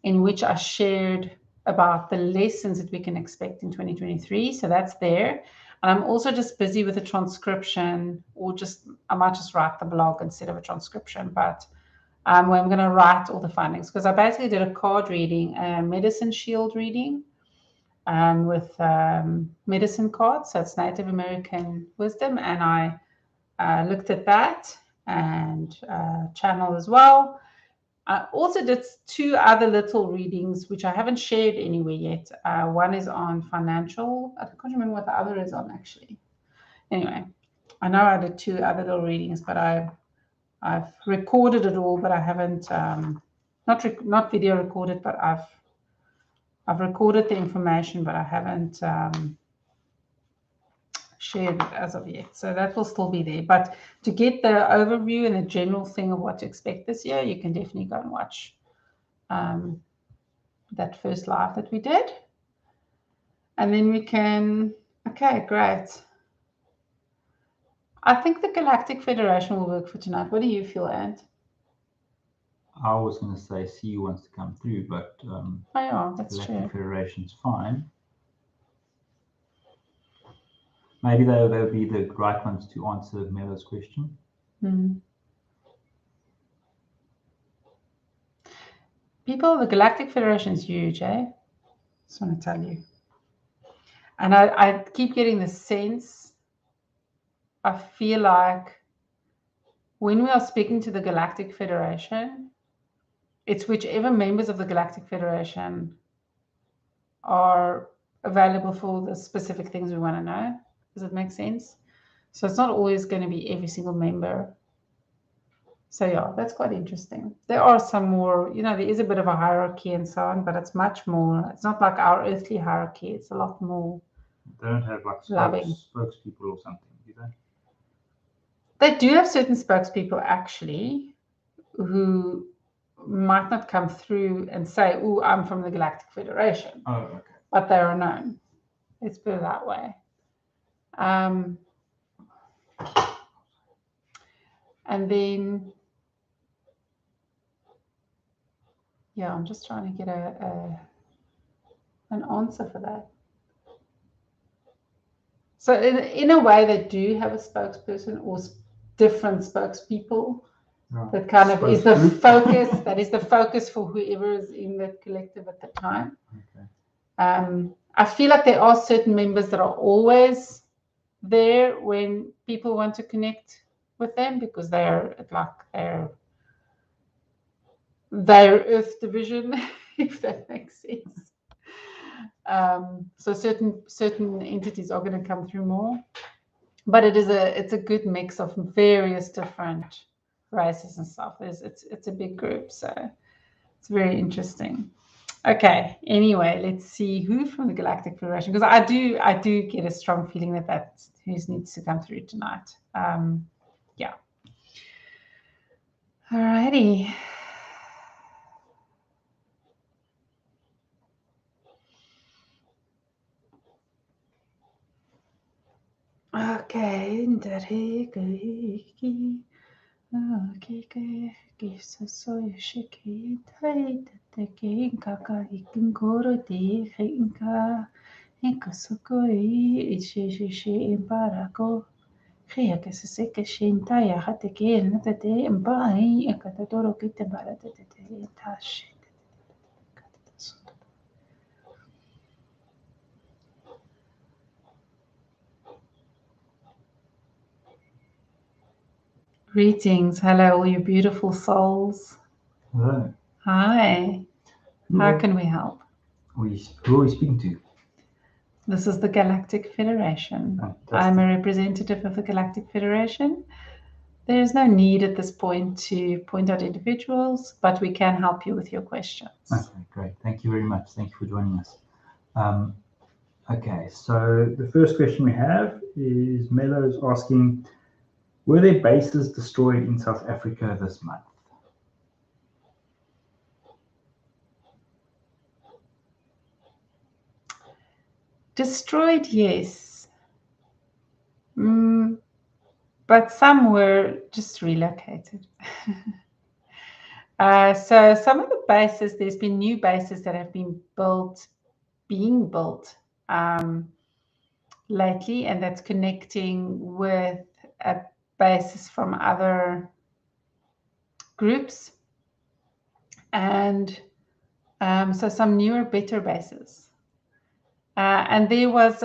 in which I shared about the lessons that we can expect in 2023. So that's there. And I'm also just busy with a transcription, or I might just write the blog instead of a transcription, but where I'm going to write all the findings, because I basically did a card reading, a medicine shield reading with medicine cards. So it's Native American wisdom. And I looked at that and channel as well. I also did 2 other little readings, which I haven't shared anywhere yet. One is on financial. I can't remember what the other is on, actually. anyway, I know I did 2 other little readings, but I've recorded it all, but I haven't not video recorded, but I've recorded the information, but I haven't shared it as of yet. So that will still be there. But to get the overview and the general thing of what to expect this year, you can definitely go and watch that first live that we did. And then we can, okay, great. I think the Galactic Federation will work for tonight. What do you feel, Ant? I was going to say CU wants to come through, but oh yeah, that's Galactic true. Federation's fine. Maybe they'll be the right ones to answer Melo's question. People, the Galactic Federation is huge, eh? Just want to tell you. And I keep getting the sense, I feel like when we are speaking to the Galactic Federation, it's whichever members of the Galactic Federation are available for the specific things we want to know. Does it make sense? So it's not always going to be every single member. So yeah, that's quite interesting. There are some more, there is a bit of a hierarchy and so on, but it's much more, it's not like our earthly hierarchy. It's a lot more. They don't have like spokespeople or something, do they? They do have certain spokespeople actually who might not come through and say, "Oh, I'm from the Galactic Federation." Oh, okay. But they are known. Let's put it that way. And then, yeah, I'm just trying to get an answer for that. So in a way, they do have a spokesperson or different spokespeople. Right. That kind of is the focus. That is the focus for whoever is in that collective at the time. Okay. I feel like there are certain members that are always there when people want to connect with them because they're like their Earth division, if that makes sense. So certain entities are going to come through more, but it's a good mix of various different races and stuff. It's a big group, so it's very interesting. Okay. Anyway, let's see who from the Galactic Federation, because I do get a strong feeling that who needs to come through tonight. Yeah. Alrighty. Okay. Greetings. Hello, all you beautiful souls. Hello. Hi. How can we help? Who are we speaking to? This is the Galactic Federation. Fantastic. I'm a representative of the Galactic Federation. There is no need at this point to point out individuals, but we can help you with your questions. Okay, great. Thank you very much. Thank you for joining us. Okay, so the first question we have is Melo is asking, were there bases destroyed in South Africa this month? Destroyed, yes. But some were just relocated. So some of the bases, there's been new bases that have been being built lately, and that's connecting with bases from other groups. And so some newer, better bases. And there was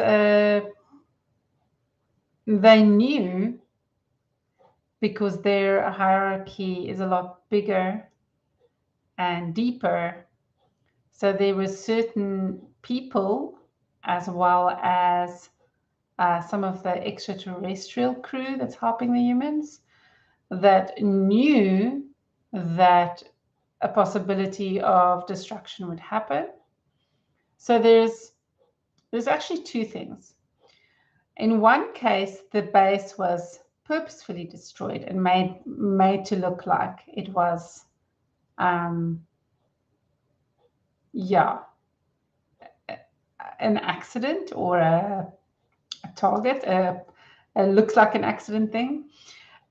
they knew, because their hierarchy is a lot bigger and deeper. So there were certain people as well as some of the extraterrestrial crew that's helping the humans that knew that a possibility of destruction would happen. So there's actually two things. In one case, the base was purposefully destroyed and made to look like it was, an accident or a target. It looks like an accident thing.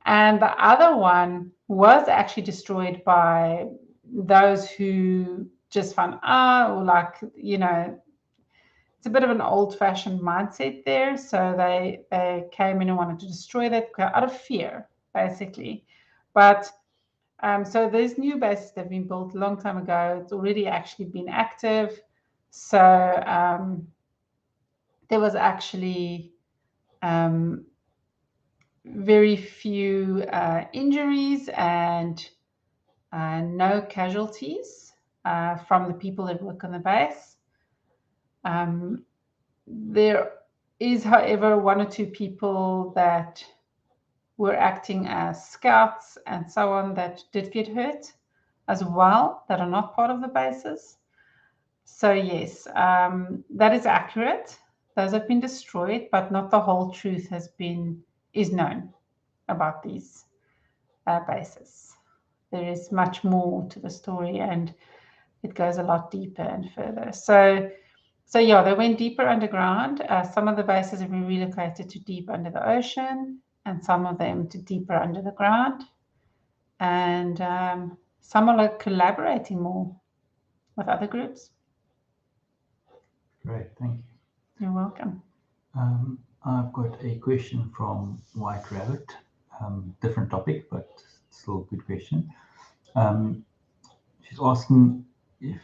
And the other one was actually destroyed by those who just found or like, it's a bit of an old-fashioned mindset there. So they came in and wanted to destroy that out of fear, basically. But so these new bases that have been built a long time ago. It's already actually been active. So there was actually very few injuries and no casualties from the people that work on the base. There is, however, one or two people that were acting as scouts and so on that did get hurt as well, that are not part of the bases. So yes, that is accurate. Those have been destroyed, but not the whole truth is known about these bases. There is much more to the story, and it goes a lot deeper and further. So yeah, they went deeper underground. Some of the bases have been relocated to deep under the ocean, and some of them to deeper under the ground. And some are like collaborating more with other groups. Great, thank you. You're welcome. I've got a question from White Rabbit. Different topic, but still a good question. She's asking if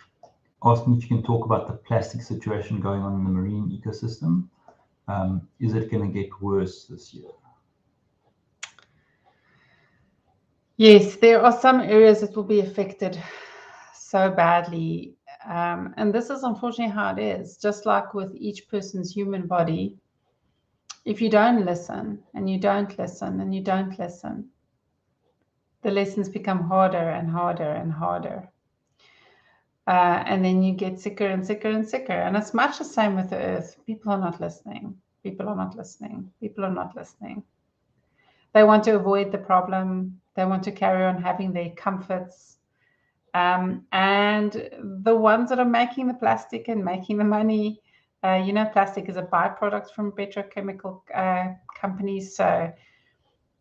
you can talk about the plastic situation going on in the marine ecosystem. Is it going to get worse this year? Yes, there are some areas that will be affected so badly. And this is unfortunately how it is. Just like with each person's human body, if you don't listen and you don't listen and you don't listen, the lessons become harder and harder and harder. And then you get sicker and sicker and sicker. And it's much the same with the earth. People are not listening. People are not listening. People are not listening. They want to avoid the problem. They want to carry on having their comforts. And the ones that are making the plastic and making the money, plastic is a byproduct from petrochemical companies. So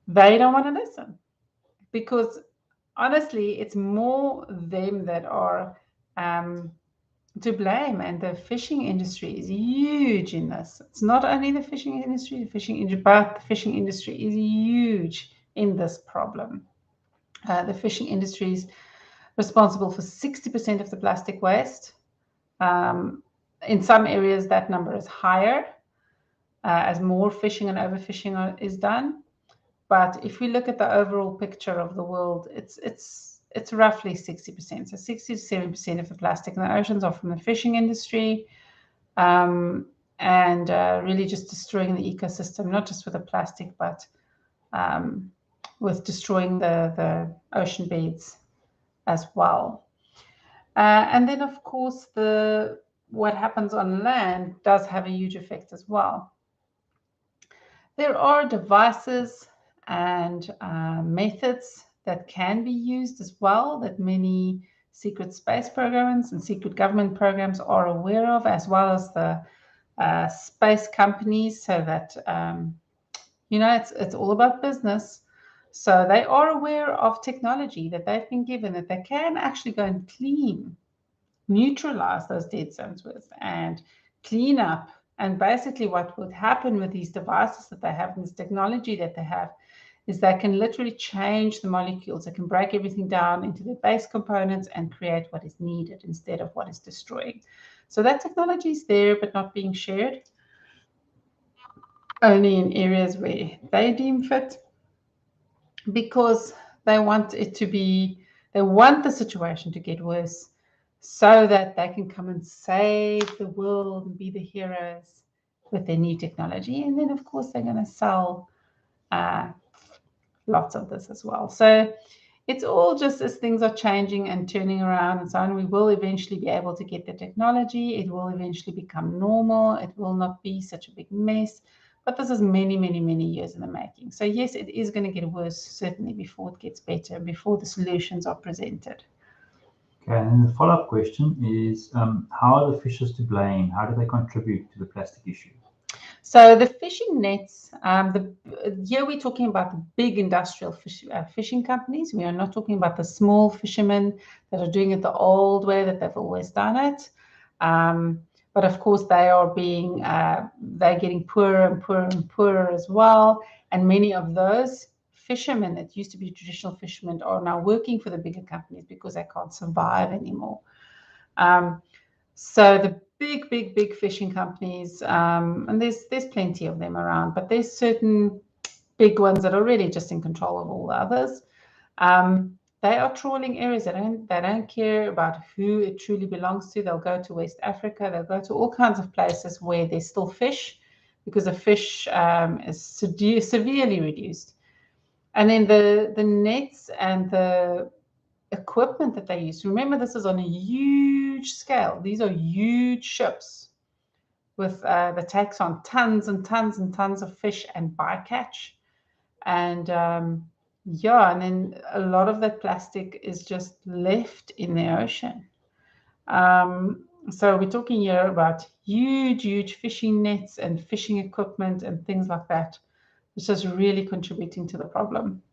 they don't want to listen, because honestly, it's more them that are to blame. And the fishing industry is huge in this. It's not only the fishing industry, but the fishing industry is huge in this problem. The fishing industry is responsible for 60% of the plastic waste. In some areas, that number is higher as more fishing and overfishing is done. But if we look at the overall picture of the world, it's roughly 60%. So 60 to 70% of the plastic in the oceans are from the fishing industry, and really just destroying the ecosystem, not just with the plastic, but with destroying the ocean beds as well. And then, of course, what happens on land does have a huge effect as well. There are devices and methods that can be used as well, that many secret space programs and secret government programs are aware of, as well as the space companies, so that it's all about business. So they are aware of technology that they've been given, that they can actually go and neutralize those dead zones with, and clean up. And basically what would happen with these devices that they have and this technology that they have is they can literally change the molecules. They can break everything down into their base components and create what is needed instead of what is destroying. So that technology is there, but not being shared, only in areas where they deem fit, because they want the situation to get worse, so that they can come and save the world and be the heroes with their new technology. And then, of course, they're going to sell lots of this as well. So it's all just as things are changing and turning around and so on, we will eventually be able to get the technology. It will eventually become normal. It will not be such a big mess. But this is many, many, many years in the making. So yes, it is going to get worse, certainly, before it gets better, before the solutions are presented. Okay, and the follow-up question is, how are the fishes to blame? How do they contribute to the plastic issue? So the fishing nets, here we're talking about the big industrial fishing companies. We are not talking about the small fishermen that are doing it the old way that they've always done it. But of course, they're getting poorer and poorer and poorer as well. And many of those fishermen that used to be traditional fishermen are now working for the bigger companies because they can't survive anymore. So the big fishing companies, and there's plenty of them around, but there's certain big ones that are really just in control of all the others. They are trawling areas. They don't care about who it truly belongs to. They'll go to West Africa. They'll go to all kinds of places where there's still fish, because the fish is severely reduced. And then the nets and the equipment that they use. Remember, this is on a huge scale. These are huge ships with that takes on tons and tons and tons of fish and bycatch. And and then a lot of that plastic is just left in the ocean. So we're talking here about huge fishing nets and fishing equipment and things like that, which is really contributing to the problem.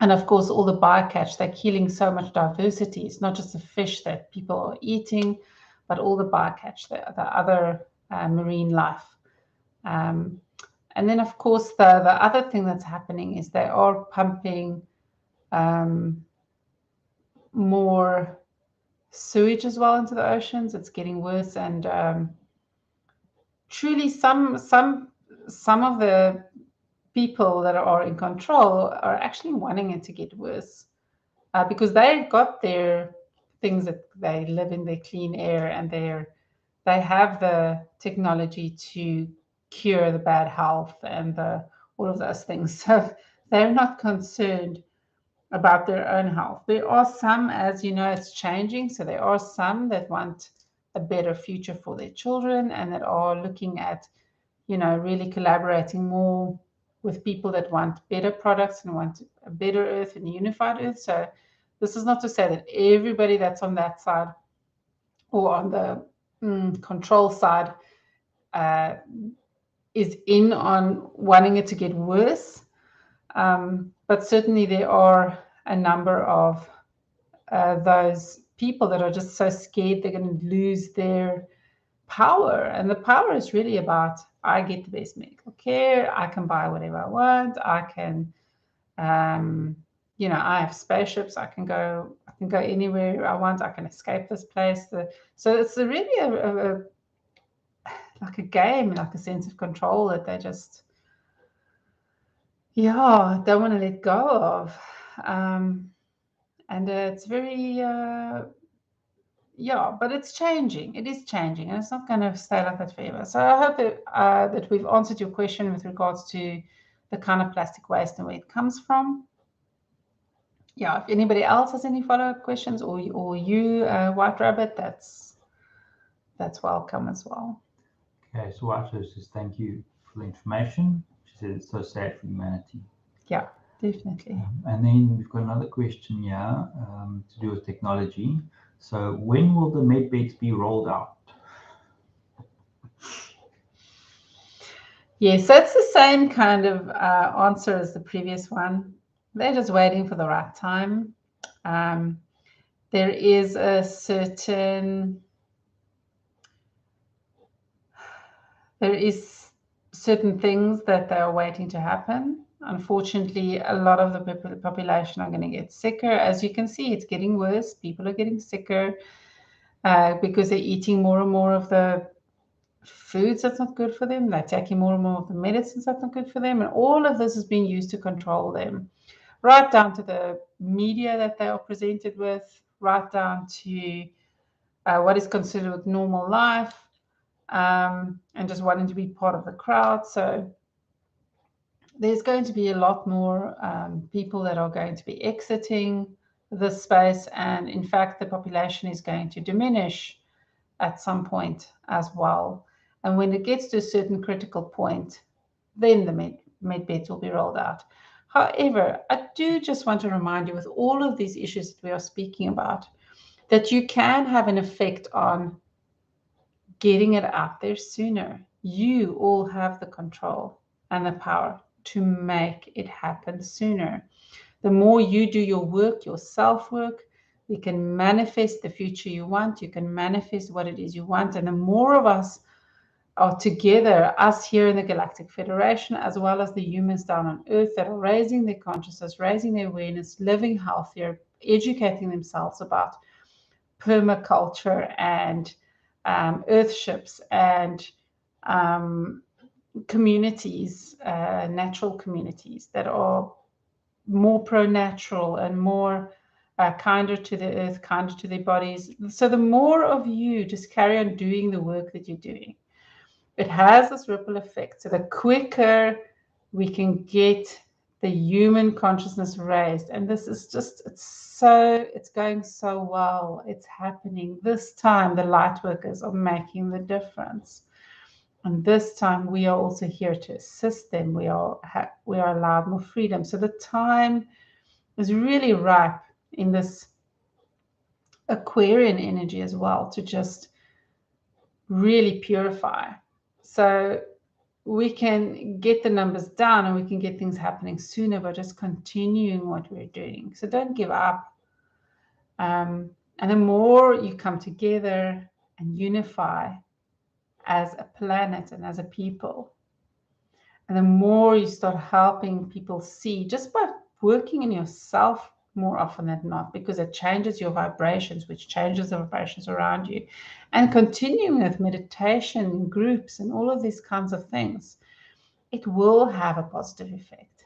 And of course, all the bycatch, they're killing so much diversity. It's not just the fish that people are eating, but all the bycatch, the other marine life. And then, of course, the other thing that's happening is they are pumping more sewage as well into the oceans. It's getting worse, and truly, some of the people that are in control are actually wanting it to get worse, because they've got their things that they live in their clean air, and they have the technology to cure the bad health and all of those things. So they're not concerned about their own health. There are some, as you know, it's changing. So there are some that want a better future for their children and that are looking at, really collaborating more with people that want better products and want a better earth and a unified earth. So this is not to say that everybody that's on that side or on the control side is in on wanting it to get worse. But certainly there are a number of those people that are just so scared they're going to lose their power. And the power is really about, I get the best medical care, I can buy whatever I want, I can, I have spaceships, I can go anywhere I want, I can escape this place. So it's really like a game, like a sense of control that they just, don't want to let go of. And it's very, but it's changing. It is changing, and it's not going to stay like that forever. So I hope that we've answered your question with regards to the kind of plastic waste and where it comes from. Yeah, if anybody else has any follow-up questions, or you, White Rabbit, that's welcome as well. Okay, so White Rabbit says thank you for the information. She says it's so sad for humanity. Yeah, definitely. And then we've got another question here to do with technology. So when will the med beds be rolled out? Yes, so it's the same kind of answer as the previous one. They're just waiting for the right time. There is certain things that they are waiting to happen. Unfortunately, a lot of the population are going to get sicker. As you can see, it's getting worse. People are getting sicker because they're eating more and more of the foods that's not good for them. They're taking more and more of the medicines that's not good for them. And all of this is being used to control them, right down to the media that they are presented with, right down to what is considered normal life. and just wanting to be part of the crowd. So there's going to be a lot more people that are going to be exiting this space. And in fact, the population is going to diminish at some point as well. And when it gets to a certain critical point, then the med beds will be rolled out. However, I do just want to remind you, with all of these issues that we are speaking about, that you can have an effect on getting it out there sooner. You all have the control and the power to make it happen sooner. The more you do your work, your self-work, you can manifest the future you want. You can manifest what it is you want. And the more of us are together, us here in the Galactic Federation, as well as the humans down on Earth that are raising their consciousness, raising their awareness, living healthier, educating themselves about permaculture and earthships and communities, natural communities that are more pro-natural and more kinder to the earth, kinder to their bodies. So the more of you just carry on doing the work that you're doing, it has this ripple effect. So the quicker we can get the human consciousness raised, and this is just, it's going so well. It's happening. This time, the light workers are making the difference. And this time, we are also here to assist them. We are allowed more freedom. So the time is really ripe in this Aquarian energy as well to just really purify. So we can get the numbers down and we can get things happening sooner by just continuing what we're doing. So don't give up. And the more you come together and unify as a planet and as a people, and the more you start helping people see, just by working in yourself more often than not, because it changes your vibrations, which changes the vibrations around you, and continuing with meditation groups and all of these kinds of things, it will have a positive effect.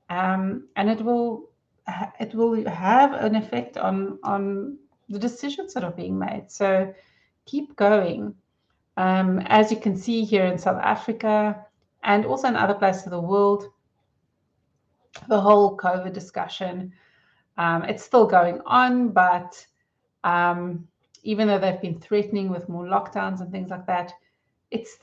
And it will have an effect on the decisions that are being made. So keep going. As you can see here in South Africa and also in other places of the world, the whole COVID discussion, it's still going on, but even though they've been threatening with more lockdowns and things like that, it's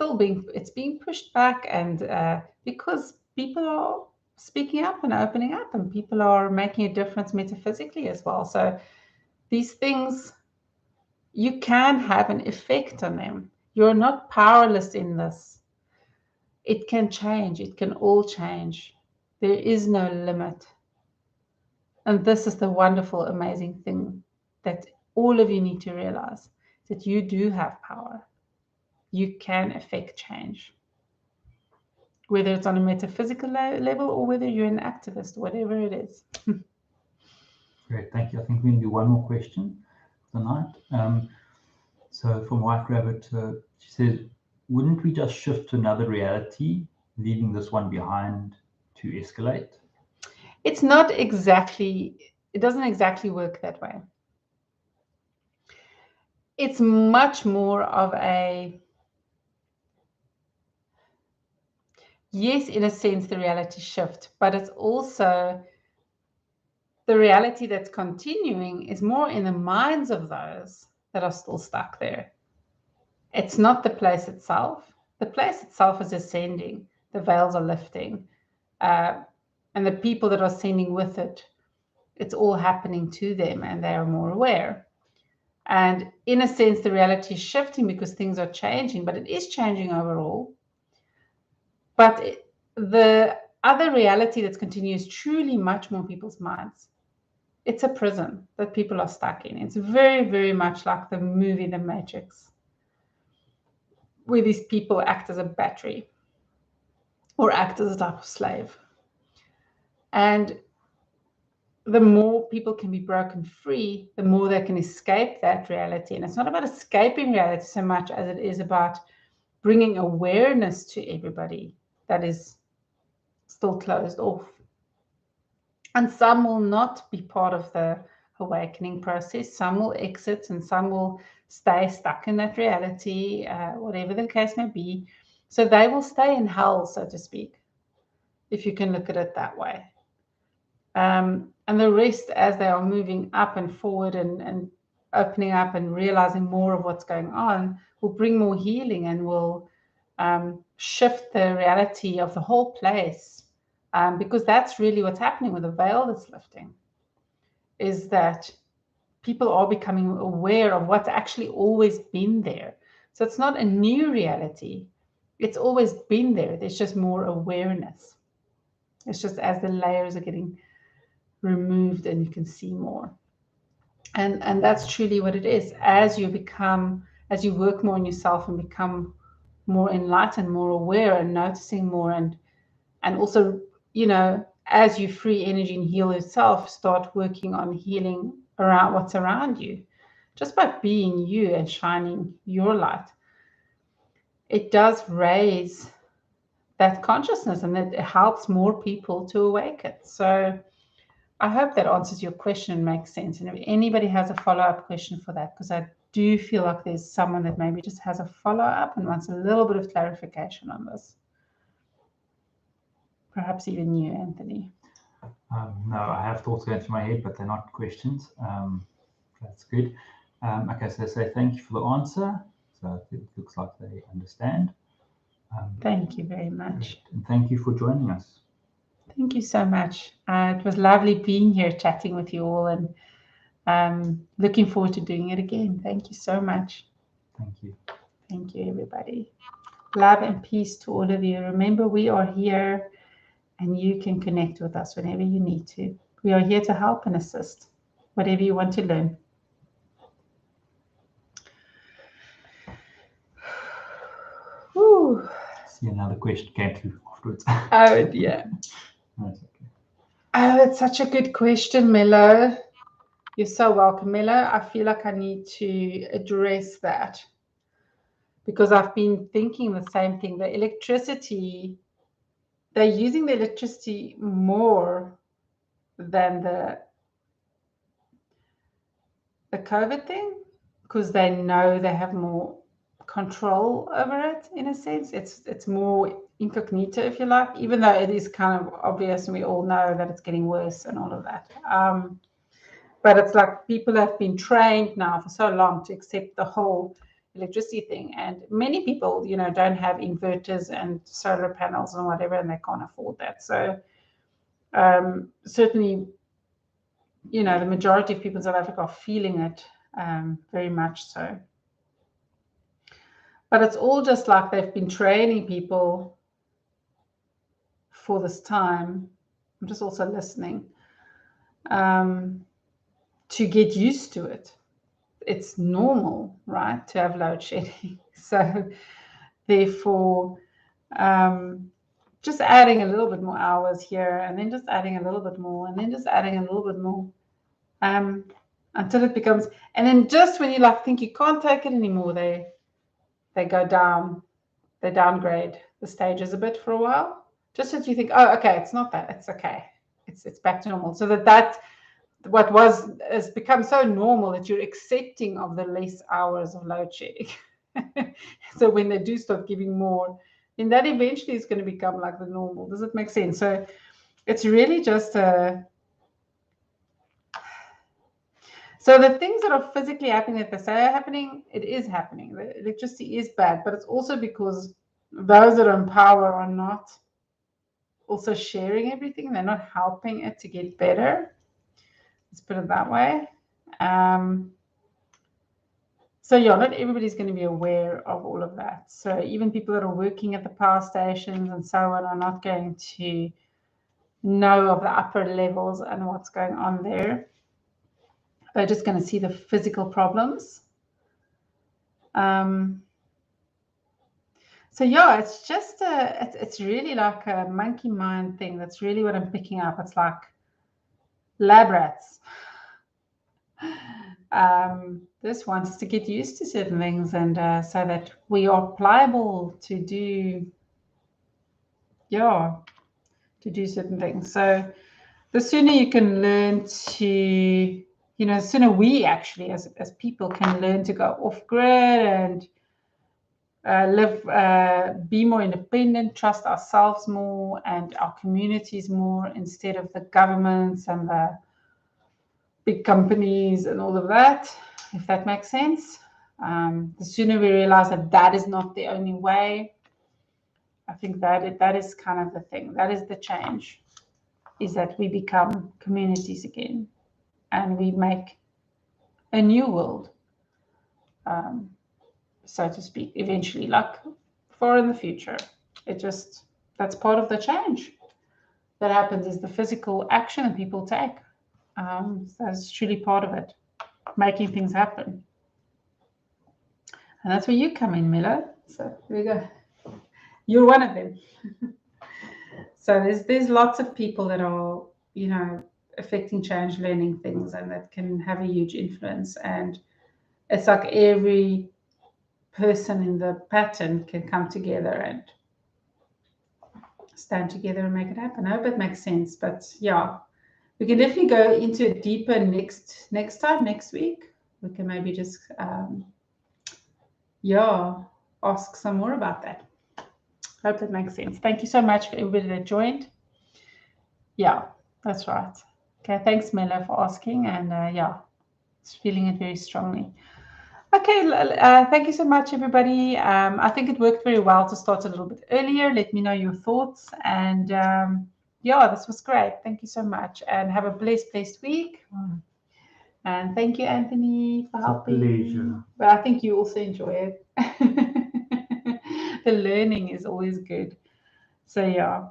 being pushed back, and because people are speaking up and opening up, and people are making a difference metaphysically as well. So these things, you can have an effect on them. You're not powerless in this. It can change. It can all change. There is no limit. And this is the wonderful, amazing thing that all of you need to realize, that you do have power. You can affect change, whether it's on a metaphysical level or whether you're an activist, whatever it is. Great, thank you. I think we can do one more question tonight. So from White Rabbit, she says, wouldn't we just shift to another reality, leaving this one behind to escalate? It's not exactly, it doesn't exactly work that way. It's much more of a, yes, in a sense, the reality shift, but it's also the reality that's continuing is more in the minds of those that are still stuck there. It's not the place itself. The place itself is ascending. The veils are lifting. And the people that are ascending with it, it's all happening to them and they are more aware. And in a sense, the reality is shifting because things are changing, but it is changing overall. But the other reality that's continuing is truly much more people's minds. It's a prison that people are stuck in. It's very, very much like the movie The Matrix, where these people act as a battery or act as a type of slave. And the more people can be broken free, the more they can escape that reality. And it's not about escaping reality so much as it is about bringing awareness to everybody that is still closed off. And some will not be part of the awakening process. Some will exit and some will stay stuck in that reality, whatever the case may be. So they will stay in hell, so to speak, if you can look at it that way. And the rest, as they are moving up and forward and opening up and realizing more of what's going on, will bring more healing and will shift the reality of the whole place. Because that's really what's happening with the veil that's lifting, is that people are becoming aware of what's actually always been there. So it's not a new reality. It's always been there. There's just more awareness. It's just as the layers are getting removed and you can see more. And that's truly what it is. As you work more on yourself and become more enlightened, more aware and noticing more, and also, as you free energy and heal yourself, start working on healing around what's around you. Just by being you and shining your light, it does raise that consciousness, and it helps more people to awaken. So I hope that answers your question and makes sense. And if anybody has a follow-up question for that, because I do feel like there's someone that maybe just has a follow-up and wants a little bit of clarification on this. Perhaps even you, Anthony. No, I have thoughts going through my head, but they're not questions. That's good. Okay, so they say thank you for the answer. So it looks like they understand. Thank you very much. And thank you for joining us. Thank you so much. It was lovely being here chatting with you all, and looking forward to doing it again. Thank you so much. Thank you. Thank you, everybody. Love and peace to all of you. Remember, we are here and you can connect with us whenever you need to. We are here to help and assist, whatever you want to learn. Whew. See, another question came through afterwards. Oh, dear. That's okay. Oh, it's such a good question, Milo. You're so welcome, Milo. I feel like I need to address that because I've been thinking the same thing. The electricity, they're using the electricity more than the COVID thing because they know they have more control over it, in a sense. It's more incognito, if you like, even though it is kind of obvious and we all know that it's getting worse and all of that. But it's like people have been trained now for so long to accept the whole electricity thing, and many people, don't have inverters and solar panels and whatever, and they can't afford that. So certainly, the majority of people in South Africa are feeling it very much so. But it's all just like they've been training people for this time. I'm just also listening to get used to it. It's normal, right, to have load shedding. So therefore, just adding a little bit more hours here, and then just adding a little bit more, and then just adding a little bit more, until it becomes, and then just when you think you can't take it anymore, they go down, they downgrade the stages a bit for a while, just so you think, oh, okay, it's not that, it's okay, it's back to normal. So that what has become so normal that you're accepting of the less hours of load shedding. So when they do start giving more, then that eventually is going to become like the normal. Does it make sense? So it's really just so the things that are physically happening that they say are happening, it is happening. The electricity is bad, but it's also because those that are in power are not also sharing everything. They're not helping it to get better. Let's put it that way. So yeah, not everybody's going to be aware of all of that. So even people that are working at the power stations and so on are not going to know of the upper levels and what's going on there. They're just going to see the physical problems. So yeah, it's just it's really like a monkey mind thing. That's really what I'm picking up. It's like lab rats. This wants to get used to certain things, and so that we are pliable to do certain things. So the sooner you can learn to you know, the sooner we actually, as people, can learn to go off grid and be more independent, trust ourselves more and our communities more, instead of the governments and the big companies and all of that, if that makes sense. The sooner we realize that that is not the only way, I think that is kind of the thing. That is the change, is that we become communities again and we make a new world, so to speak, eventually, like far in the future. That's part of the change that happens, is the physical action that people take. So that's truly part of it, making things happen. And that's where you come in, Miller. So here we go. You're one of them. So there's lots of people that are, you know, affecting change, learning things, and that can have a huge influence. And it's like every person in the pattern can come together and stand together and make it happen. I hope it makes sense. But yeah, we can definitely go into it deeper next week. We can maybe just ask some more about that. Hope it makes sense. Thank you so much for everybody that joined. Yeah, that's right. Okay, thanks, Mela, for asking. And it's feeling it very strongly. Okay, thank you so much, everybody. I think it worked very well to start a little bit earlier. Let me know your thoughts. And this was great. Thank you so much. And have a blessed week. And thank you, Anthony, for helping. Pleasure. But I think you also enjoy it. The learning is always good. So yeah.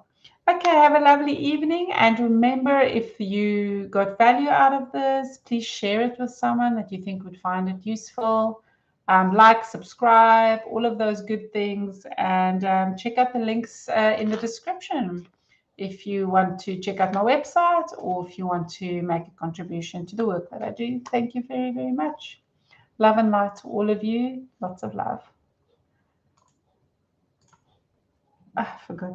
Okay, have a lovely evening. And remember, if you got value out of this, please share it with someone that you think would find it useful. Like, subscribe, all of those good things. And check out the links in the description if you want to check out my website, or if you want to make a contribution to the work that I do. Thank you very, very much. Love and light to all of you. Lots of love. I forgot.